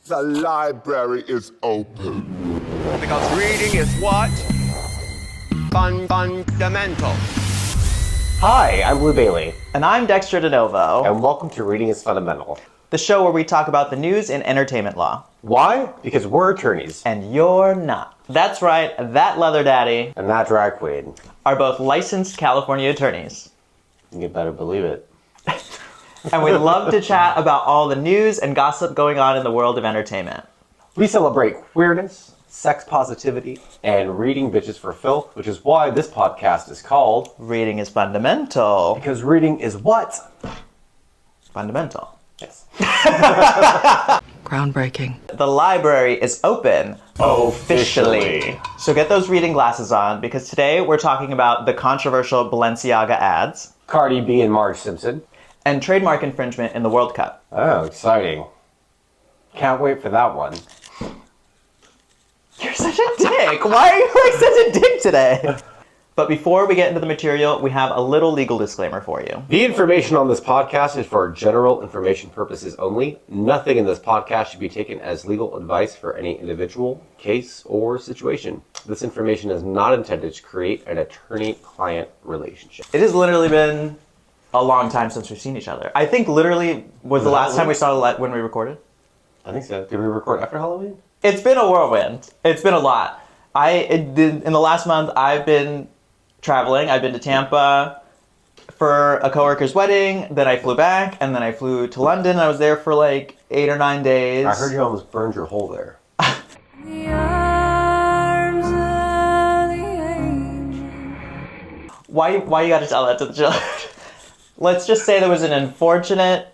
The library is open. Because reading is what? Fundamental. Hi, I'm Blue Bailey, And I'm Dexter DeNovo, and welcome to Reading is Fundamental. the show where we talk about the news in entertainment law. Why? Because we're attorneys, And you're not. That's right, that leather daddy and that drag queen. are both licensed California attorneys. You better believe it. And we love to chat about all the news and gossip going on in the world of entertainment. We celebrate queerness, sex positivity, and reading bitches for filth, which is why this podcast is called Reading is fundamental. Because Reading is what? Fundamental. Yes. Groundbreaking. The library is open. Officially. So get those reading glasses on because today we're talking about the controversial Balenciaga ads Cardi B and Marge Simpson. and trademark infringement in the World Cup. Oh, exciting. Can't wait for that one. You're such a dick. Why are you like such a dick today? But before we get into the material, we have a little legal disclaimer for you. The information on this podcast is for general information purposes only. Nothing in this podcast should be taken as legal advice for any individual, case, or situation. This information is not intended to create an attorney-client relationship. It has literally been a long time since we've seen each other. I think literally was the last time we saw when we recorded. I think so. Did we record after Halloween? It's been a whirlwind. It's been a lot. In the last month, I've been traveling. I've been to Tampa for a coworker's wedding. Then I flew back, and then I flew to London. I was there for like 8 or 9 days. I heard you almost burned your hole there. Why you gotta tell that to the children? Let's just say there was an unfortunate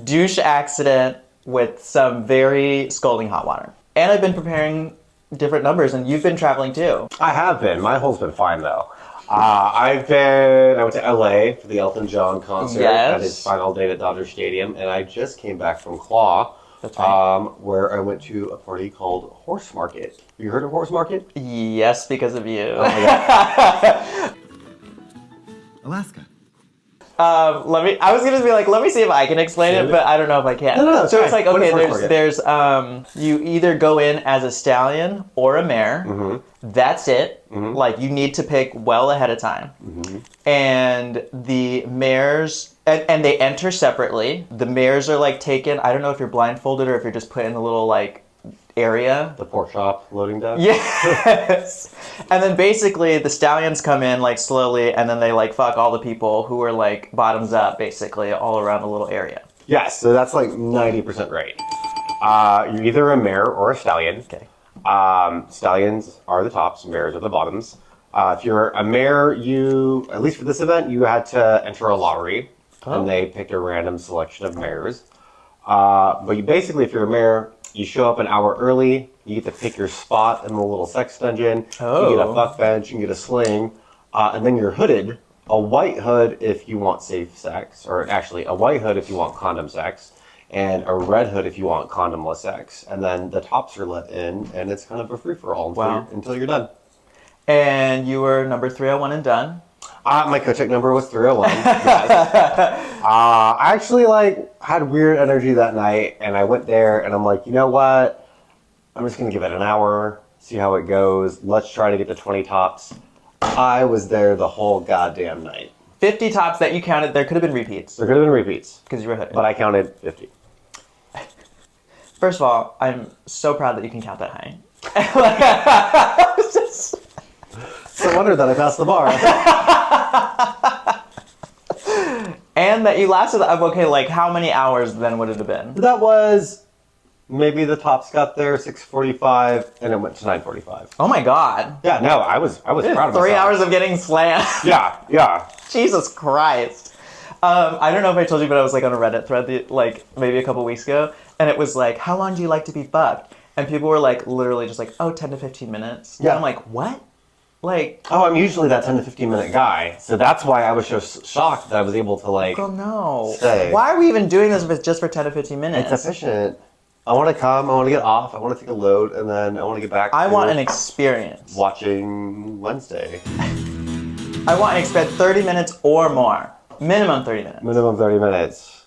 douche accident with some very scalding hot water. And I've been preparing different numbers, and you've been traveling too. I have been. My hole's been fine, though. I went to LA for the Elton John concert Yes. at his final date at Dodger Stadium, and I just came back from Claw, That's right. where I went to a party called Horse Market. You heard of Horse Market? Yes, because of you. Oh my God. Alaska. I was gonna be like, let me see if I can explain it, but I don't know if I can. No, it's so it's fine. like, What is okay, Horse Market? there's you either go in as a stallion or a mare. Mm-hmm. That's it. Like you need to pick well ahead of time. Mm-hmm. And the mares, and they enter separately. The mares are like taken. I don't know if you're blindfolded or if you're just put in a little like area. The pork shop loading dock? Yes. And then basically the stallions come in like slowly, and then they like fuck all the people who are like bottoms up basically all around a little area. Yes, so that's like 90% right. You're either a mare or a stallion. Okay. Stallions are the tops, mares are the bottoms. If you're a mare, at least for this event, you had to enter a lottery, and they picked a random selection of mares. But basically, if you're a mare, you show up an hour early, you get to pick your spot in the little sex dungeon, you get a fuck bench, you get a sling, and then you're hooded. A white hood if you want safe sex, or actually a white hood if you want condom sex, and a red hood if you want condomless sex. And then the tops are let in, and it's kind of a free-for-all until you're done. And you were number 301 and done. My co-check number was 301. Yes. I actually had weird energy that night, and I went there, and I'm like, you know what? I'm just gonna give it an hour, see how it goes. Let's try to get to 20 tops. I was there the whole goddamn night. 50 tops that you counted. There could have been repeats There could have been repeats, because you were hooded. but I counted 50. First of all, I'm so proud that you can count that high. No wonder that I passed the bar. And that you lasted. Okay, like how many hours then would it have been? That was maybe the tops got there 6:45, and it went to 9:45. Oh my god. Yeah, no, I was proud of myself. 3 hours of getting slammed. Yeah. Jesus Christ. I don't know if I told you, but I was like on a Reddit thread maybe a couple weeks ago, and it was like, how long do you like to be fucked? And people were like literally just like, oh, 10 to 15 minutes. Yeah. And I'm like, what? Like, Oh, I'm usually that 10 to 15 minute guy, so that's why I was so shocked that I was able to oh no. Stay. Why are we even doing this if it's just for 10 to 15 minutes? It's efficient. I want to come, I want to get off, I want to take a load, and then I want to get back I to want an experience. watching Wednesday. I want to expect 30 minutes or more. Minimum 30 minutes. Minimum 30 minutes.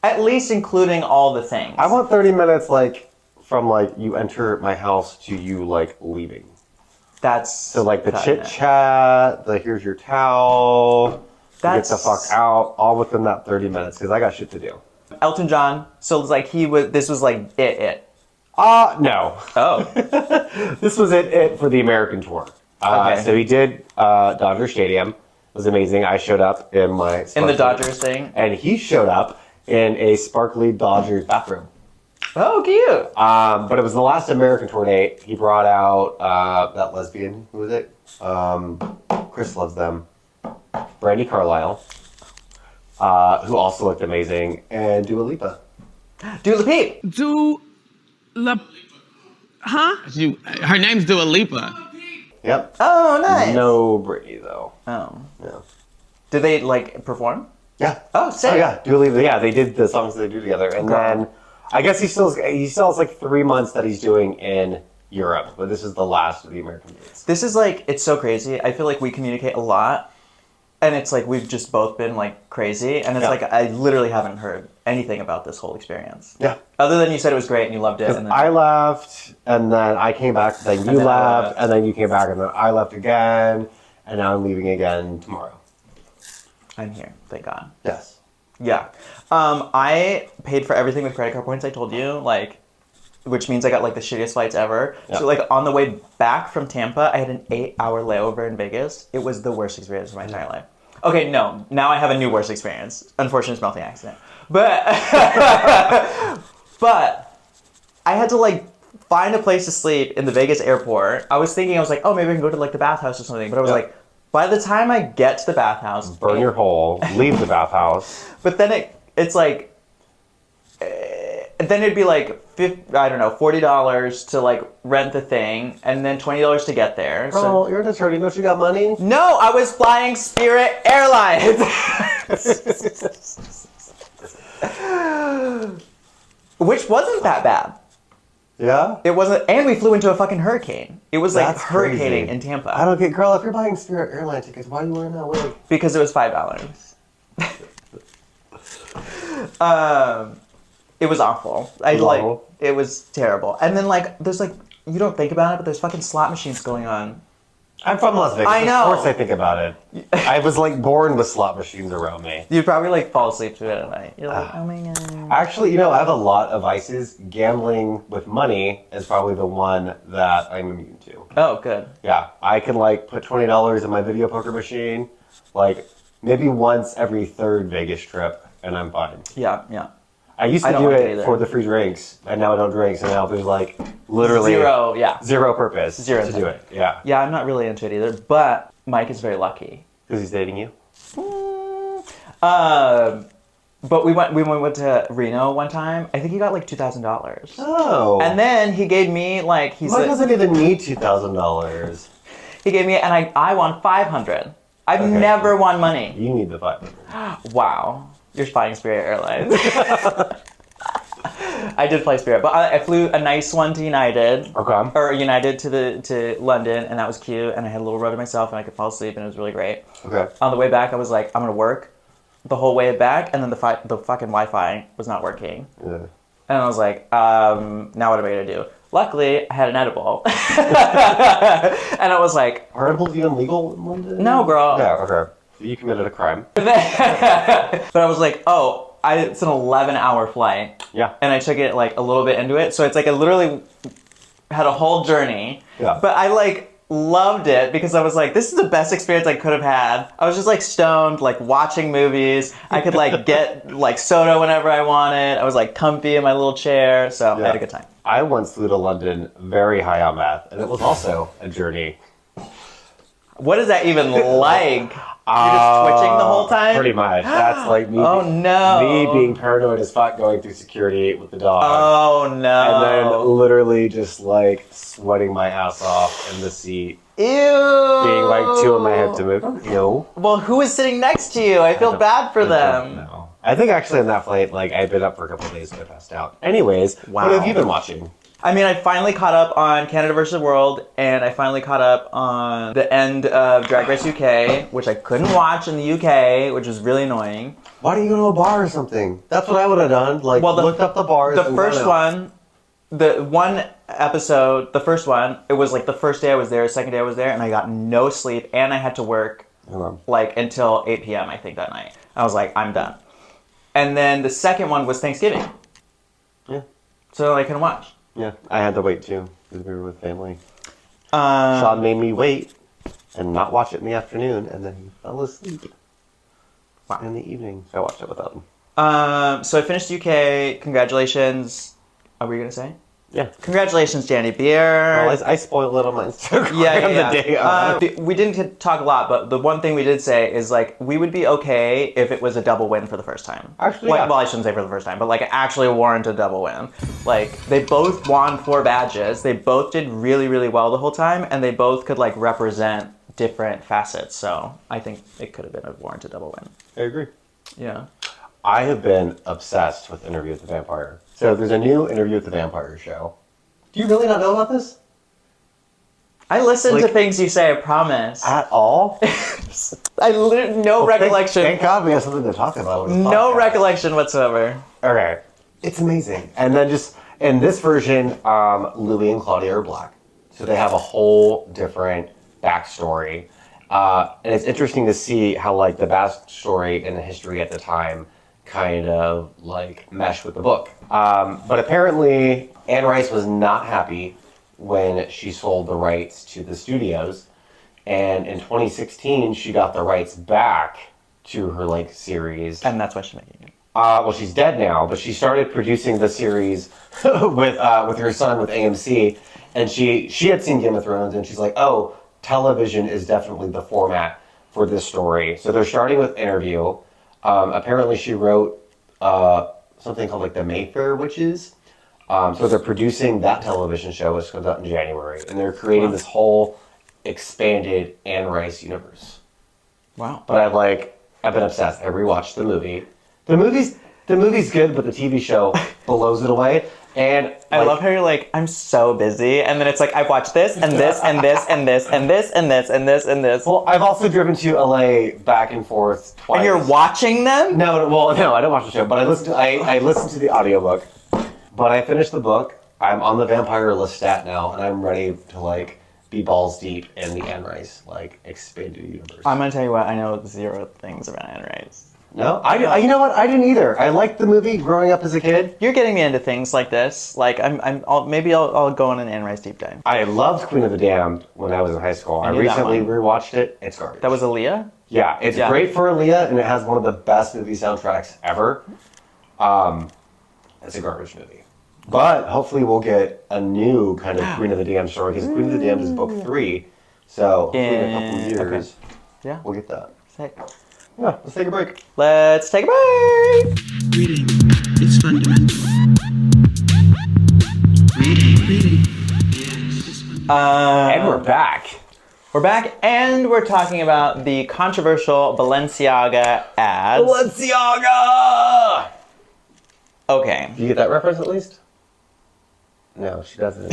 At least including all the things. I want 30 minutes, like, from like you enter my house to you like leaving. That's So like the cutting chit it. chat, the here's your towel, get the That's- fuck out, all within that 30 minutes because I got shit to do. Elton John. So it's like this was like it. No. Oh. This was it for the American tour. Okay. So he did Dodger Stadium. It was amazing. I showed up in my In the sparkly- Dodgers thing. and he showed up in a sparkly Dodgers bathroom. Oh, cute. But it was the last American tour date. He brought out that lesbian. Who was it? Chris loves them. Brandy Carlisle, who also looked amazing, and Dua Lipa. Dua Lipa. Her name's Dua Lipa. Yep. Oh, nice. No Britney though. Oh. Yeah. Did they like perform? Yeah. Oh, sick. Oh yeah, Dua Lipa. Yeah, they did the songs they do together, and then I guess he still has like 3 months that he's doing in Europe, but this is the last of the American dates. This is like, it's so crazy. I feel like we communicate a lot, and it's like we've just both been like crazy, and it's Yeah. like I literally haven't heard anything about this whole experience. Yeah. Other than you said it was great and you loved it. And then, I left, and then I came back, then you then I left, left. and then you came back, and then I left again, and now I'm leaving again tomorrow. I'm here, thank God. Yes. Yeah. I paid for everything with credit card points, I told you, like, which means I got like the shittiest flights ever. Yeah. So like on the way back from Tampa, I had an 8-hour layover in Vegas. It was the worst experience of my entire life. Okay, no, now I have a new worst experience. Unfortunate smelting accident. But but I had to like find a place to sleep in the Vegas airport. I was like, oh, maybe I can go to like the bathhouse or something. But I was Yeah. like, by the time I get to the bathhouse, Burn your hole, leave the bathhouse. but then it's like, then it'd be like $40 to like rent the thing, and then $20 to get there. So Bro, you're an attorney, don't you got money? no, I was flying Spirit Airlines, which wasn't that bad. Yeah? It wasn't, and we flew into a fucking hurricane. It was like That's hurricaning crazy. in Tampa. I don't get, girl, if you're buying Spirit Airline tickets, why are you wearing that wig? Because it was $5. It was awful. Awful? It was terrible. And then like there's like, you don't think about it, but there's fucking slot machines going on. I'm from Las Vegas. I know. Of course I think about it. I was like born with slot machines around me. You'd probably like fall asleep to it at night. You're like, oh my god. Actually, I have a lot of vices. Gambling with money is probably the one that I'm immune to. Oh, good. Yeah, I can like put $20 in my video poker machine, like maybe once every third Vegas trip, and I'm fine. Yeah, yeah. I used I to don't do like it it either. for the free drinks, and now I don't drink, so now there's like literally Zero purpose Zero to do it. Yeah, Yeah, I'm not really into it either, but Mike is very lucky. because he's dating you. But we went to Reno one time. I think he got like $2,000. Oh, And then he gave me like Mike doesn't even need $2,000. he gave me and I won $500. I've Okay. never won money. You need the $500. Wow. You're flying Spirit Airlines. I did fly Spirit, but I flew a nice one to United. Okay. Or United to London, and that was cute. And I had a little row to myself, and I could fall asleep, and it was really great. Okay. On the way back, I was like, I'm gonna work the whole way back, and then the fucking Wi-Fi was not working, Yeah. and I was like, now what am I gonna do? Luckily, I had an edible, and I was like, Are edibles even legal in London? No, girl. Yeah. Okay. So you committed a crime. but I was like, oh, it's an 11-hour flight. Yeah. And I took it like a little bit into it, so it's like I literally had a whole journey. Yeah. But I like loved it because I was like, this is the best experience I could have had. I was just like stoned, like watching movies. I could like get like soda whenever I wanted. I was like comfy in my little chair, so I had a good time. I once flew to London very high on meth, and it was also a journey. What is that even like? You're just twitching the whole time? Pretty much. That's like me. Oh, no. Me being paranoid as fuck going through security with the dog. Oh no. And then literally just like sweating my ass off in the seat. Ew. Being like too in my head to move. No. Well, who is sitting next to you? I feel bad for them. No. I think actually on that flight, like I'd been up for a couple of days and I passed out. Anyways, Wow. what have you been watching? I mean, I finally caught up on Canada vs. World, and I finally caught up on the end of Drag Race UK, which I couldn't watch in the UK, which was really annoying. Why don't you go to a bar or something? That's what I would have done. Like Well, looked up the bars. The and first gone out. one the one episode, the first one, it was like the first day I was there, second day I was there, and I got no sleep, and I had to work like until 8 p.m. I think that night. I was like, I'm done. And then the second one was Thanksgiving. Yeah. So I couldn't watch. Yeah, I had to wait too because we were with family. Sean made me wait and not watch it in the afternoon, and then he fell asleep in the evening. So I watched it without him. So I finished UK. Congratulations. Are we gonna say? Yeah. Congratulations, Danny Beer. Well, I spoiled it on my Instagram Yeah. the day of. We didn't talk a lot, but the one thing we did say is like we would be okay if it was a double win for the first time. Actually, well, yeah. well, I shouldn't say for the first time, but like actually warrant a double win. Like they both won 4 badges. They both did really, really well the whole time, and they both could like represent different facets. So I think it could have been a warranted double win. I agree. Yeah. I have been obsessed with Interview with the Vampire. So there's a new Interview with the Vampire show. Do you really not know about this? I listen to Like- things you say. I promise. At all? No recollection. Thank God we have something to talk about. with this No podcast. recollection whatsoever. Okay. It's amazing. And then just in this version, Louis and Claudia are black. So they have a whole different backstory. And it's interesting to see how like the backstory and the history at the time kind of like mesh with the book. But apparently Anne Rice was not happy when she sold the rights to the studios. And in 2016, she got the rights back to her like series. And that's why she's making it. Well, she's dead now, but she started producing the series with her son with AMC, and she had seen Game of Thrones, and she's like, oh, television is definitely the format for this story. So they're starting with Interview. Apparently, she wrote something called like the Mayfair Witches. So they're producing that television show, which comes out in January, and they're creating this whole expanded Anne Rice universe. Wow. But I've been obsessed. I rewatched the movie. The movie's good, but the TV show blows it away. And I love how you're like, I'm so busy, and then it's like I've watched this and this and this and this and this and this and this and this. Well, I've also driven to LA back and forth twice. And you're watching them? No, I don't watch the show, but I listened to the audiobook. But I finished the book. I'm on the Vampire Lestat now, and I'm ready to like be balls deep in the Anne Rice like expanded universe. I'm gonna tell you what, I know 0 things about Anne Rice. No, you know what? I didn't either. I liked the movie growing up as a kid. You're getting me into things like this. Like maybe I'll go on an Anne Rice deep dive. I loved Queen of the Damned when I was in high school. I knew that recently one. rewatched it. It's garbage. That was Aaliyah? Yeah, it's Yeah. great for Aaliyah, and it has one of the best movie soundtracks ever. It's a garbage movie. But hopefully we'll get a new kind of Queen of the Damned story, because Queen of the Damned is book 3. So hopefully in a couple years, okay. Yeah. we'll get that. Sick. Yeah, let's take a break. Let's take a break. Reading is fundamental. Reading is fundamental. And we're back. We're back, and we're talking about the controversial Balenciaga ads. Balenciaga! Okay. Do you get that reference at least? No, she doesn't.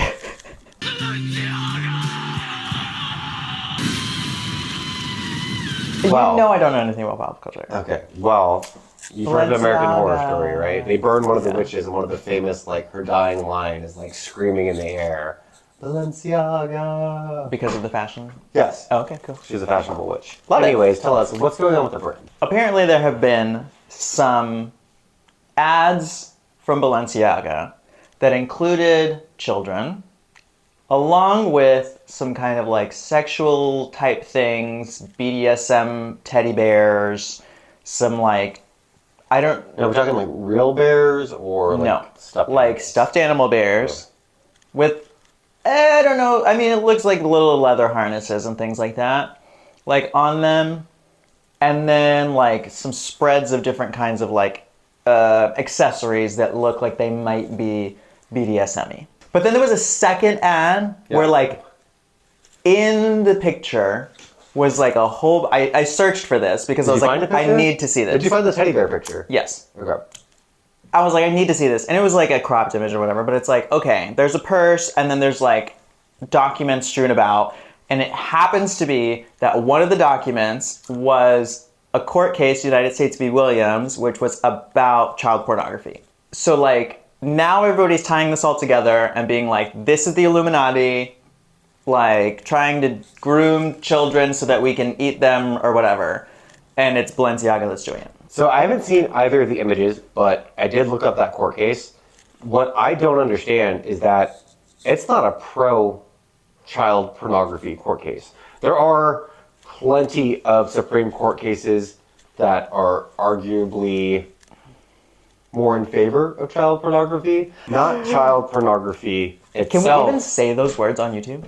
Wow. You know I don't know anything about pop culture. Okay, well, you've heard of American Horror Balenciaga. Story, right? They burned one of the Yeah. witches, and one of the famous, like, her dying line is, like, screaming in the air, Balenciaga. Because of the fashion? Yes. Oh, okay, cool. She's a fashionable witch. Love it. Anyways, tell us, what's going on with the brand? Apparently there have been some ads from Balenciaga that included children, along with some kind of like sexual type things, BDSM teddy bears, some like, I don't, Are we talking, like, real bears or, like, no, stuffed like animals? stuffed animal bears with, I don't know, I mean, it looks like little leather harnesses and things like that, like on them. And then like some spreads of different kinds of like accessories that look like they might be BDSM-y. But then there was a second ad where like in the picture was like a whole, I searched for this because I was you like, find a I picture? need to see this. Did you find the teddy bear picture? Yes. Okay. I was like, I need to see this. And it was like a cropped image or whatever, but it's like, okay, there's a purse and then there's like documents strewn about. And it happens to be that one of the documents was a court case, United States v. Williams, which was about child pornography. So like, now everybody's tying this all together and being like, this is the Illuminati, like trying to groom children so that we can eat them or whatever. And it's Balenciaga that's doing it. So I haven't seen either of the images, but I did look up that court case. What I don't understand is that it's not a pro-child pornography court case. There are plenty of Supreme Court cases that are arguably more in favor of child pornography, not child pornography itself. Can we even say those words on YouTube?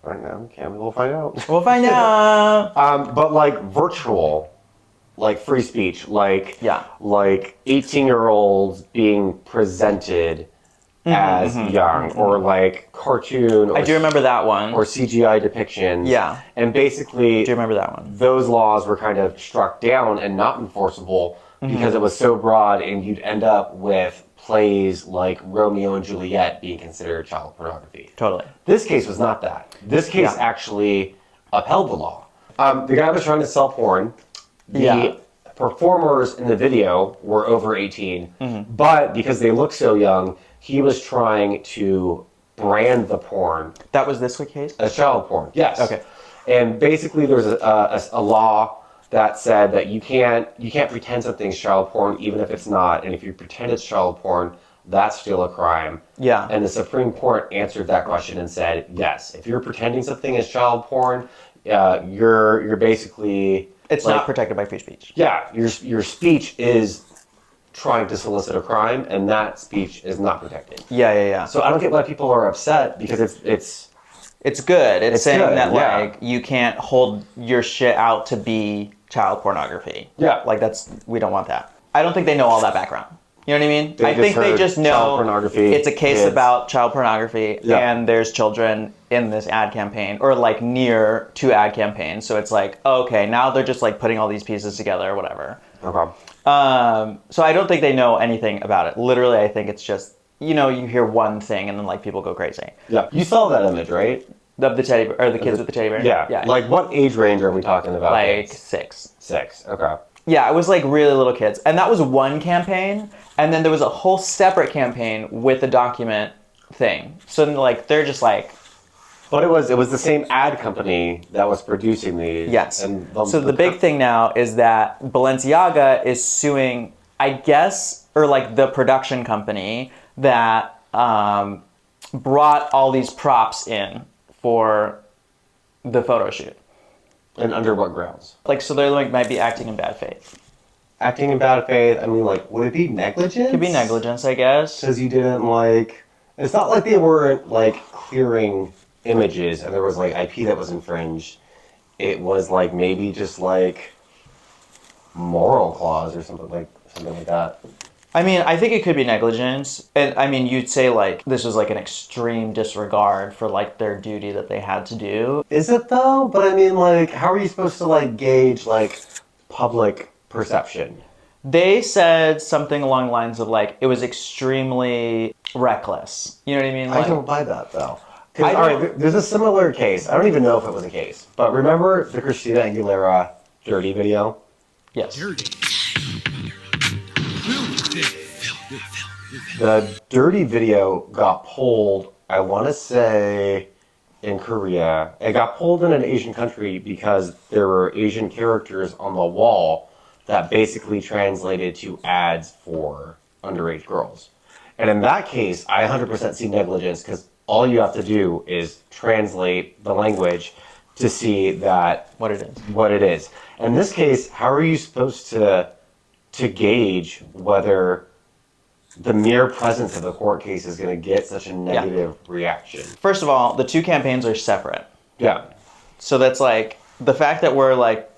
I don't know. Can we'll find out. We'll find out. But like virtual, like free speech, like Yeah. like 18-year-olds being presented as young, or like cartoon, or, I do remember that one. or CGI depictions. Yeah. And basically, do you remember that one? those laws were kind of struck down and not enforceable because it was so broad, and you'd end up with plays like Romeo and Juliet being considered child pornography. Totally. This case was not that. This case Yeah. actually upheld the law. The guy was trying to sell porn. The Yeah. performers in the video were over 18, but because they look so young, he was trying to brand the porn That was this case? as child porn. Yes. Okay. And basically, there's a law that said that you can't pretend something's child porn even if it's not, and if you pretend it's child porn, that's still a crime. Yeah. And the Supreme Court answered that question and said, yes, if you're pretending something is child porn, you're basically It's like, not protected by free speech. yeah, your speech is trying to solicit a crime, and that speech is not protected. Yeah. So I don't get why people are upset, because It's good. It's saying good, that yeah. like you can't hold your shit out to be child pornography. Yeah. Like we don't want that. I don't think they know all that background. You know what I mean? They I just think they heard just child know pornography, it's a case kids. about child pornography Yeah. and there's children in this ad campaign or like near to ad campaigns. So it's like, okay, now they're just like putting all these pieces together or whatever. no problem. So I don't think they know anything about it. Literally, I think it's just, you hear one thing and then like people go crazy. Yeah, you saw that image, right? Of the teddy bear, or the kids with the teddy bear? Yeah. Like, what age range are we talking about? like kids? 6. 6. Okay. Yeah, it was like really little kids. And that was one campaign. And then there was a whole separate campaign with a document thing. So like, they're just like, But it was the same ad company that was producing these. yes. And So the big thing now is that Balenciaga is suing, I guess, or like the production company that brought all these props in for the photo shoot. And under what grounds? Like, so they're like might be acting in bad faith. Acting in bad faith. I mean, like, would it be negligence? Could be negligence, I guess. Because you didn't like. It's not like they weren't like clearing images and there was like IP that was infringed. It was like maybe just like moral clause or something like that. I mean, I think it could be negligence. And I mean, you'd say like this was like an extreme disregard for like their duty that they had to do. Is it though? But I mean, like, how are you supposed to like gauge like public perception? They said something along the lines of like it was extremely reckless. You know what I mean? Like, I don't buy that though. I All don't- right, there's a similar case. I don't even know if it was a case, but remember the Christina Aguilera Dirty video? yes. The Dirty video got pulled, I want to say, in Korea. It got pulled in an Asian country because there were Asian characters on the wall that basically translated to ads for underage girls. And in that case, I 100% see negligence because all you have to do is translate the language to see that What it is. what it is. In this case, how are you supposed to gauge whether the mere presence of the court case is going to get such a negative reaction? First of all, the two campaigns are separate. Yeah. So that's like the fact that we're like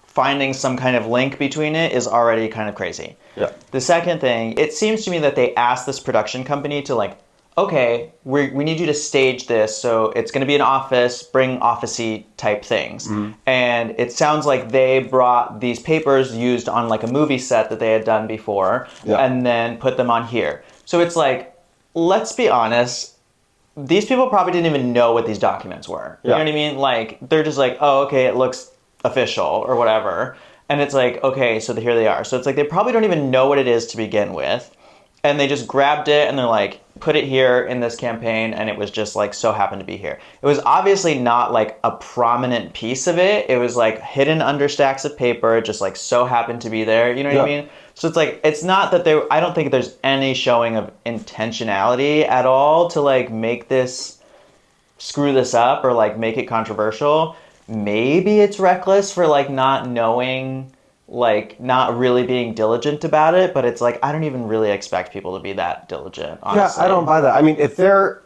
finding some kind of link between it is already kind of crazy. Yeah. The second thing, it seems to me that they asked this production company to like, okay, we need you to stage this, so it's going to be an office, bring office-y type things. And it sounds like they brought these papers used on like a movie set that they had done before, Yeah. and then put them on here. So it's like, let's be honest, these people probably didn't even know what these documents were. You Yeah. know what I mean? Like, they're just like, oh, okay, it looks official or whatever. And it's like, okay, so here they are. So it's like they probably don't even know what it is to begin with. and they just grabbed it and they're like, put it here in this campaign, and it was just like so happened to be here. It was obviously not like a prominent piece of it. It was like hidden under stacks of paper, just like so happened to be there. You know what I mean? So it's like, it's not that there, I don't think there's any showing of intentionality at all to like make this, screw this up or like make it controversial. Maybe it's reckless for like not knowing, like not really being diligent about it, but it's like I don't even really expect people to be that diligent, honestly. Yeah, I don't buy that. I mean, if there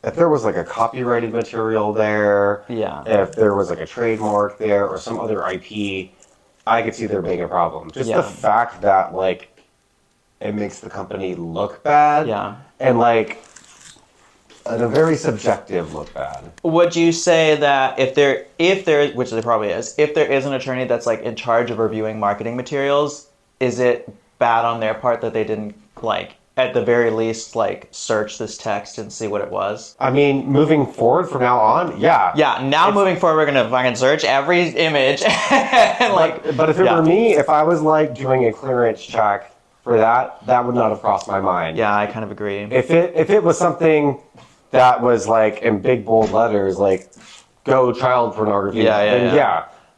was like a copyrighted material there, Yeah. if there was like a trademark there or some other IP, I could see there being a problem. Just Yeah. the fact that like it makes the company look bad, Yeah. and like in a very subjective look bad. Would you say that if there, which there probably is, if there is an attorney that's like in charge of reviewing marketing materials, is it bad on their part that they didn't like at the very least like search this text and see what it was? I mean, moving forward from now on, yeah. Yeah, now moving forward, we're gonna fucking search every image and like. But if it yeah. were me, if I was like doing a clearance check for that, that would not have crossed my mind. Yeah, I kind of agree. If it was something that was like in big bold letters, like "Go child pornography," then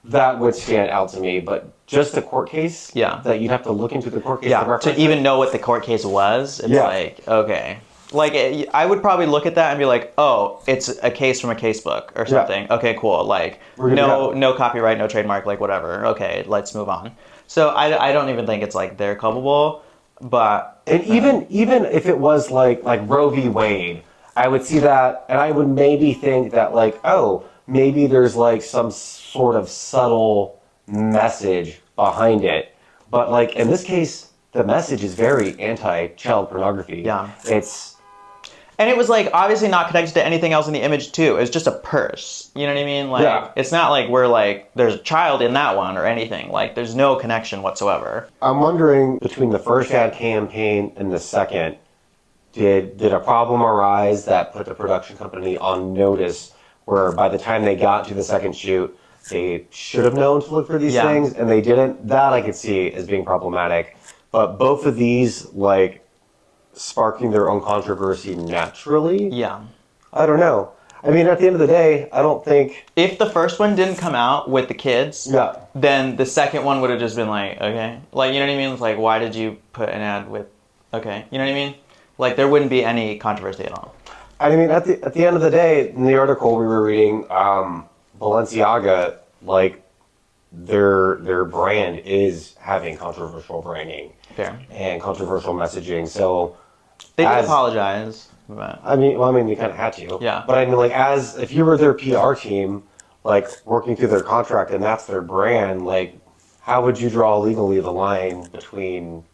that would stand out to me. But just a court case, that you'd have to look into the court case. To even know what the court case was, it's like okay. Like I would probably look at that and be like, oh, it's a case from a casebook or something. Yeah. Okay, cool. Like no copyright, no trademark, like whatever. Okay, let's move on. So I don't even think it's like they're culpable, but and even if it was like Roe v. Wade, I would see that and I would maybe think that like, oh, maybe there's like some sort of subtle message behind it. But like in this case, the message is very anti-child pornography. Yeah. And it was like obviously not connected to anything else in the image too. It's just a purse. You know what I mean? Like it's not like we're like there's a child in that one or anything. Like there's no connection whatsoever. I'm wondering between the first ad campaign and the second, did a problem arise that put the production company on notice where by the time they got to the second shoot, they should have known to look for these things and they didn't? That I could see as being problematic. But both of these like sparking their own controversy naturally. Yeah. I don't know. I mean, at the end of the day, I don't think if the first one didn't come out with the kids, then the second one would have just been like, okay, like you know what I mean? It's like, why did you put an ad with? Okay, you know what I mean? Like there wouldn't be any controversy at all. I mean, at the end of the day, in the article we were reading, Balenciaga, like their brand is having controversial branding. Fair. And controversial messaging. So they did apologize. But I mean, they kind of had to. Yeah. But I mean, like, if you were their PR team, like working through their contract, and that's their brand, like, how would you draw legally the line between?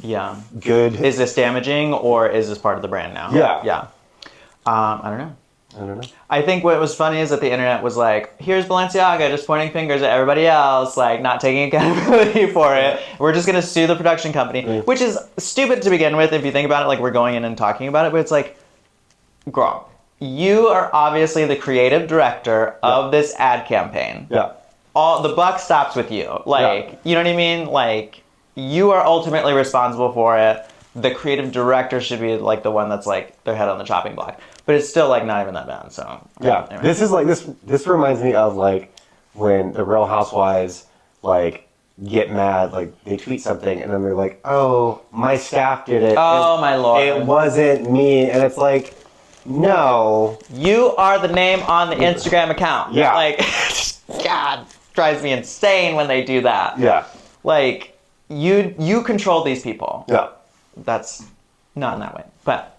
Yeah. Good. Is this damaging or is this part of the brand now? Yeah. Yeah. I don't know. I think what was funny is that the internet was like, here's Balenciaga just pointing fingers at everybody else, like not taking accountability for it. We're just going to sue the production company, which is stupid to begin with if you think about it, like we're going in and talking about it, but it's like, girl, you are obviously the creative director of this ad campaign. Yeah. All the buck stops with you. Like, you know what I mean? Like, you are ultimately responsible for it. The creative director should be like the one that's like their head on the chopping block. But it's still like not even that bad. So anyway. This is like this reminds me of like when the Real Housewives like get mad, like they tweet something and then they're like, "Oh, my staff did it. Oh my lord, it wasn't me." And it's like, no, you are the name on the Instagram account. Yeah, like God, drives me insane when they do that. Yeah, like you control these people. Yeah, that's not in that way, but.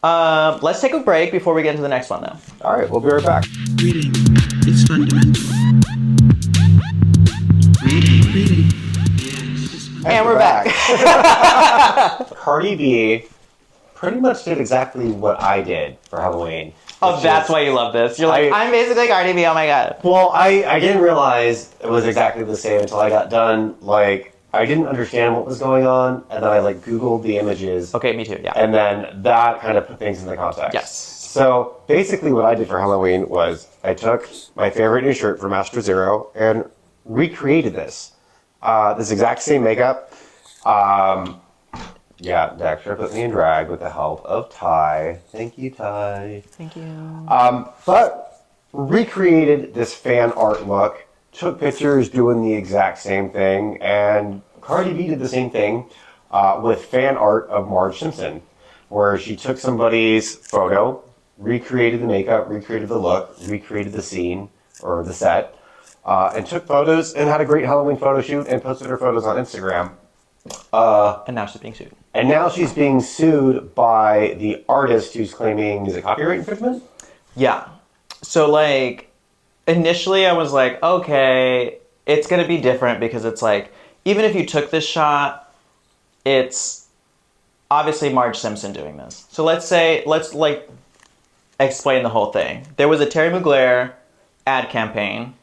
Let's take a break before we get into the next one, though. All right, we'll be right back. Reading is fundamental. Reading. And we're back. Cardi B pretty much did exactly what I did for Halloween. Oh, that's why you love this. You're like, I'm basically Cardi B, oh my god. Well, I didn't realize it was exactly the same until I got done, like, I didn't understand what was going on, and then I like Googled the images. Okay, me too, yeah. And then that kind of put things in the context. Yes. So basically what I did for Halloween was I took my favorite new shirt from Master Zero and recreated this. This exact same makeup. Yeah, Dexter put me in drag with the help of Ty. Thank you, Ty. Thank you. But recreated this fan art look, took pictures doing the exact same thing, and Cardi B did the same thing with fan art of Marge Simpson, where she took somebody's photo, recreated the makeup, recreated the look, recreated the scene or the set, and took photos and had a great Halloween photo shoot and posted her photos on Instagram. And now she's being sued. And now she's being sued by the artist who's claiming, is it copyright infringement? Yeah. So, like, initially I was like, okay, it's going to be different because it's like, even if you took this shot, it's obviously Marge Simpson doing this. So let's like explain the whole thing. There was a Terry Mugler ad campaign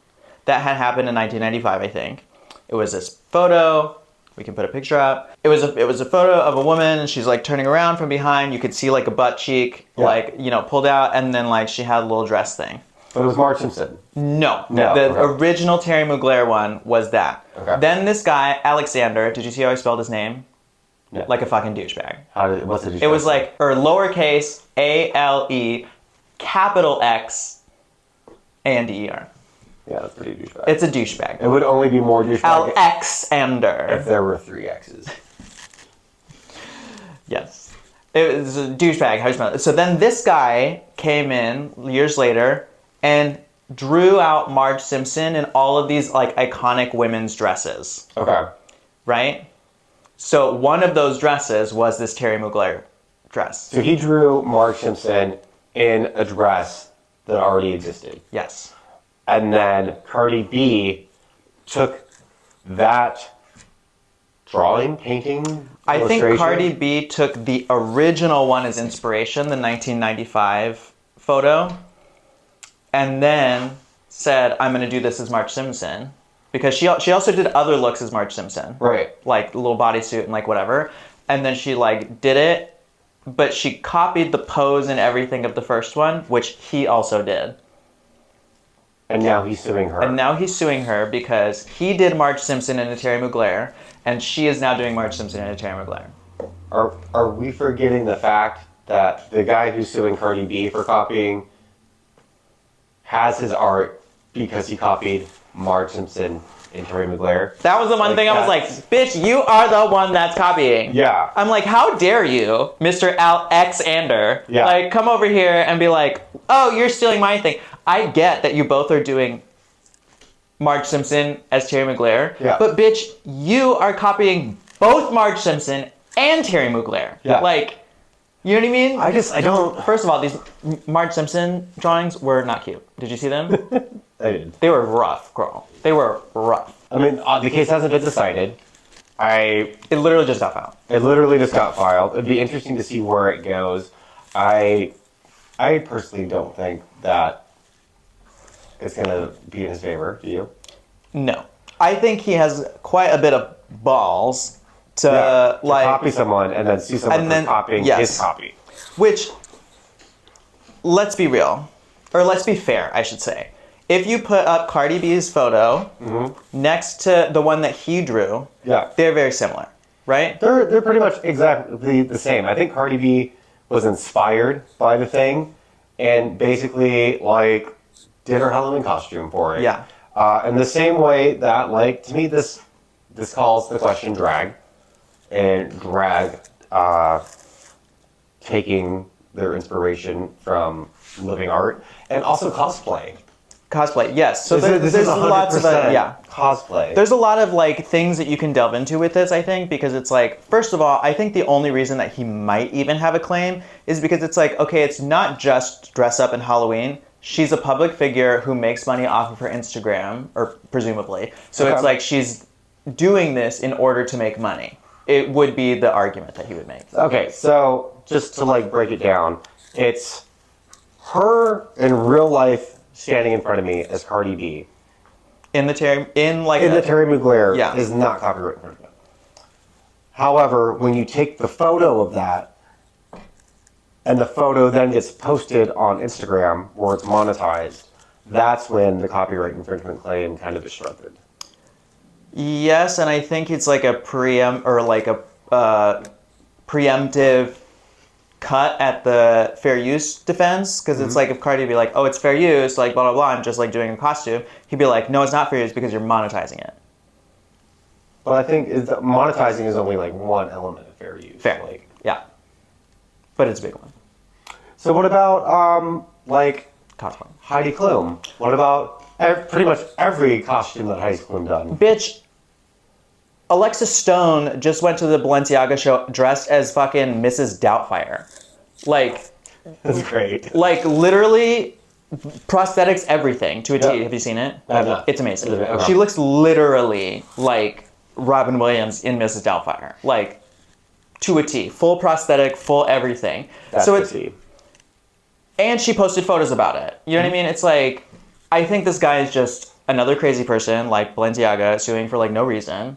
that had happened in 1995, I think. It was this photo. We can put a picture up. It was a photo of a woman, and she's like turning around from behind. You could see like a butt cheek, like, you know, pulled out, and then like she had a little dress thing. But it was Marge Simpson. No. No, The okay. original Terry Mugler one was that. Okay. Then this guy, Alexander, did you see how I spelled his name? No. Like a fucking douchebag. What's it? It was like, or lowercase A-L-E, capital X, A-N-D-E-R. Yeah, that's pretty douchebag. It's a douchebag. It would only be more douchebag if Alexander. there were 3 X's. Yes. It was a douchebag. How do you spell it? So then this guy came in years later and drew out Marge Simpson in all of these like iconic women's dresses, Okay. right? So one of those dresses was this Terry Mugler dress. So he drew Marge Simpson in a dress that already existed. Yes. And then Cardi B took that drawing, painting, I think illustration? Cardi B took the original one as inspiration, the 1995 photo, and then said, I'm going to do this as Marge Simpson. Because she also did other looks as Marge Simpson. Right. Like a little bodysuit and like whatever. And then she like did it, but she copied the pose and everything of the first one, which he also did. And now he's suing her. And now he's suing her because he did Marge Simpson in a Terry Mugler, and she is now doing Marge Simpson in a Terry Mugler. Are we forgetting the fact that the guy who's suing Cardi B for copying has his art because he copied Marge Simpson and Terry Mugler? That was the one Like, thing I was like, bitch, you are the one that's copying. Yeah. I'm like, how dare you, Mr. Alexander, Yeah. like come over here and be like, oh, you're stealing my thing. I get that you both are doing Marge Simpson as Terry Mugler, Yeah. but bitch, you are copying both Marge Simpson and Terry Mugler. Yeah. Like, you know what I mean? I don't. First of all, these Marge Simpson drawings were not cute. Did you see them? I did. They were rough, girl. They were rough. I mean, the case hasn't been decided. It literally just got found. It literally just got filed. It'd be interesting to see where it goes. I personally don't think that it's gonna be in his favor. Do you? No. I think he has quite a bit of balls to like copy someone and then sue someone and for then- copying yes. his copy. which, let's be real, or let's be fair, I should say. If you put up Cardi B's photo next to the one that he drew, Yeah. they're very similar, right? They're pretty much exactly the same. I think Cardi B was inspired by the thing and basically like did her Halloween costume for it. Yeah. In the same way that like to me this calls the question drag and drag taking their inspiration from living art and also cosplay. Cosplay, yes. So This there's is lots of 100% cosplay. There's a lot of like things that you can delve into with this, I think, because it's like, first of all, I think the only reason that he might even have a claim is because it's like, okay, it's not just dress up in Halloween. She's a public figure who makes money off of her Instagram, or presumably. So Okay. it's like she's doing this in order to make money. It would be the argument that he would make. Okay, so just to like break it down, it's her in real life standing in front of me as Cardi B. In the Terry Mugler Yeah. is not copyright infringement. However, when you take the photo of that, and the photo then gets posted on Instagram where it's monetized, that's when the copyright infringement claim kind of is disrupted. Yes, and I think it's like a preemptive cut at the fair use defense, because it's like if Cardi be like, oh, it's fair use, like blah blah blah, I'm just like doing a costume. He'd be like, no, it's not fair use because you're monetizing it. But I think monetizing is only like one element of fair use. Fair, Like, yeah, but it's a big one. so what about like Cosplay. Heidi Klum? What about pretty much every costume that Heidi Klum done? Bitch, Alexa Stone just went to the Balenciaga show dressed as fucking Mrs. Doubtfire. Like That's great. literally prosthetics, everything to a T. Yep. Have you seen it? I have not. It's amazing. Okay. She looks literally like Robin Williams in Mrs. Doubtfire. Like, to a T. Full prosthetic, full everything. That's so the it's, tea. and she posted photos about it. You know what I mean? It's like, I think this guy is just another crazy person like Balenciaga suing for like no reason.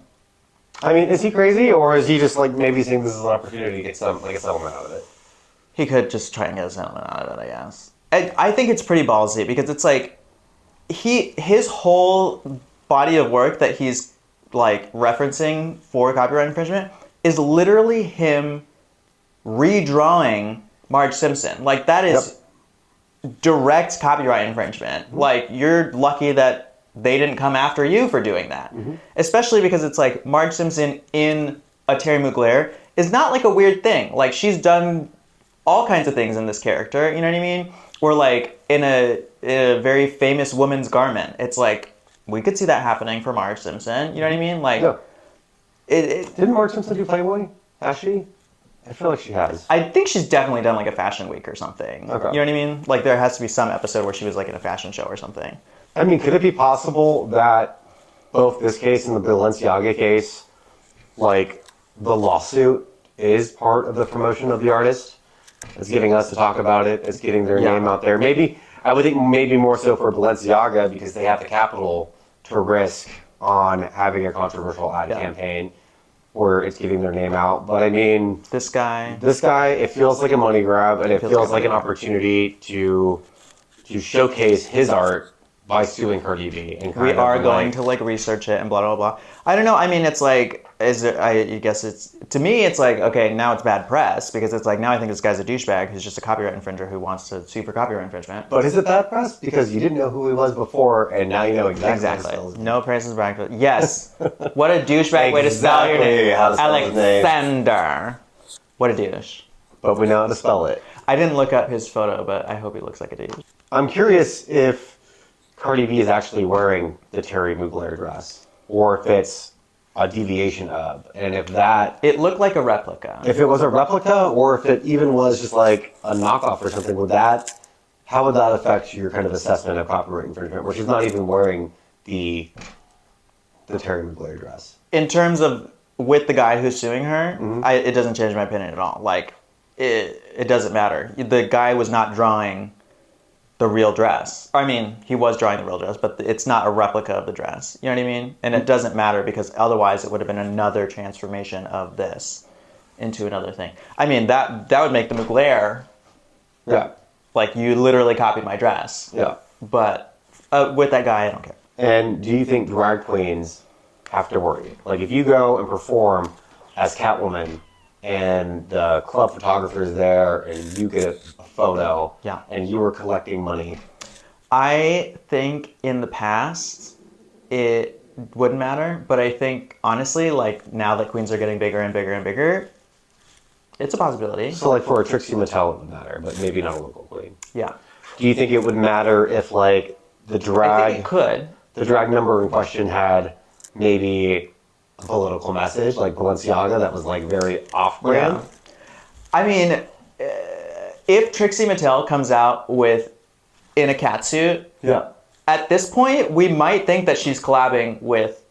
I mean, is he crazy, or is he just like maybe saying this is an opportunity to get some like a settlement out of it? He could just try and get a settlement out of it, I guess. I think it's pretty ballsy because it's like his whole body of work that he's like referencing for copyright infringement is literally him redrawing Marge Simpson. Like that is direct copyright infringement. Like you're lucky that they didn't come after you for doing that. Especially because it's like Marge Simpson in a Terry Mugler is not like a weird thing. Like she's done all kinds of things in this character, you know what I mean? Or like in a very famous woman's garment. It's like we could see that happening for Marge Simpson, you know what I mean? Like No. it Didn't Marge Simpson do Playboy? Has she? I feel like she has. I think she's definitely done like a fashion week or something. Okay. You know what I mean? Like there has to be some episode where she was like in a fashion show or something. I mean, could it be possible that both this case and the Balenciaga case, like the lawsuit is part of the promotion of the artist? It's getting us to talk about it. It's getting their Yeah. name out there. Maybe, I would think maybe more so for Balenciaga because they have the capital to risk on having a controversial ad Yeah. campaign where it's getting their name out. But I mean, This guy, this guy, it feels like a money grab, and it Feels feels like like a an money grab. opportunity to showcase his art by suing Cardi B. And we kind of are going like- to like research it and blah blah blah. I don't know. I mean, it's like, is it? I guess it's to me. It's like okay, now it's bad press because it's like now I think this guy's a douchebag who's just a copyright infringer who wants to sue for copyright infringement. But is it bad press? Because you didn't know who he was before, and now you know exactly. Exactly. No praises back. Yes. What a douchebag way to spell your Exactly name, how to spell his name. Alexander. What a douche. But we know how to spell it. I didn't look up his photo, but I hope he looks like a douche. I'm curious if Cardi B is actually wearing the Terry Mugler dress, or if it's a deviation of, and if that, It looked like a replica. if it was a replica, or if it even was just like a knockoff or something, how would that affect your kind of assessment of copyright infringement, where she's not even wearing the Terry Mugler dress? In terms of with the guy who's suing her, Mm-hmm. it doesn't change my opinion at all. Like, it doesn't matter. The guy was not drawing the real dress. I mean, he was drawing the real dress, but it's not a replica of the dress. You know what I mean? And it doesn't matter because otherwise it would have been another transformation of this into another thing. I mean, that would make the Mugler Yeah, like you literally copied my dress. yeah. But with that guy, I don't care. And do you think drag queens have to worry? Like, if you go and perform as Catwoman, and the club photographer is there, and you get a photo, Yeah. and you were collecting money. I think in the past it wouldn't matter, but I think honestly, like now that queens are getting bigger and bigger and bigger, it's a possibility. So, like, for a Trixie Mattel, it would matter, but maybe not a local queen. Yeah, Do you think it would matter if, like, the I drag, think it could. the drag number in question had maybe a political message, like Balenciaga, that was, like, very off-brand? Yeah. I mean, if Trixie Mattel comes out with in a catsuit, Yeah. at this point we might think that she's collabing with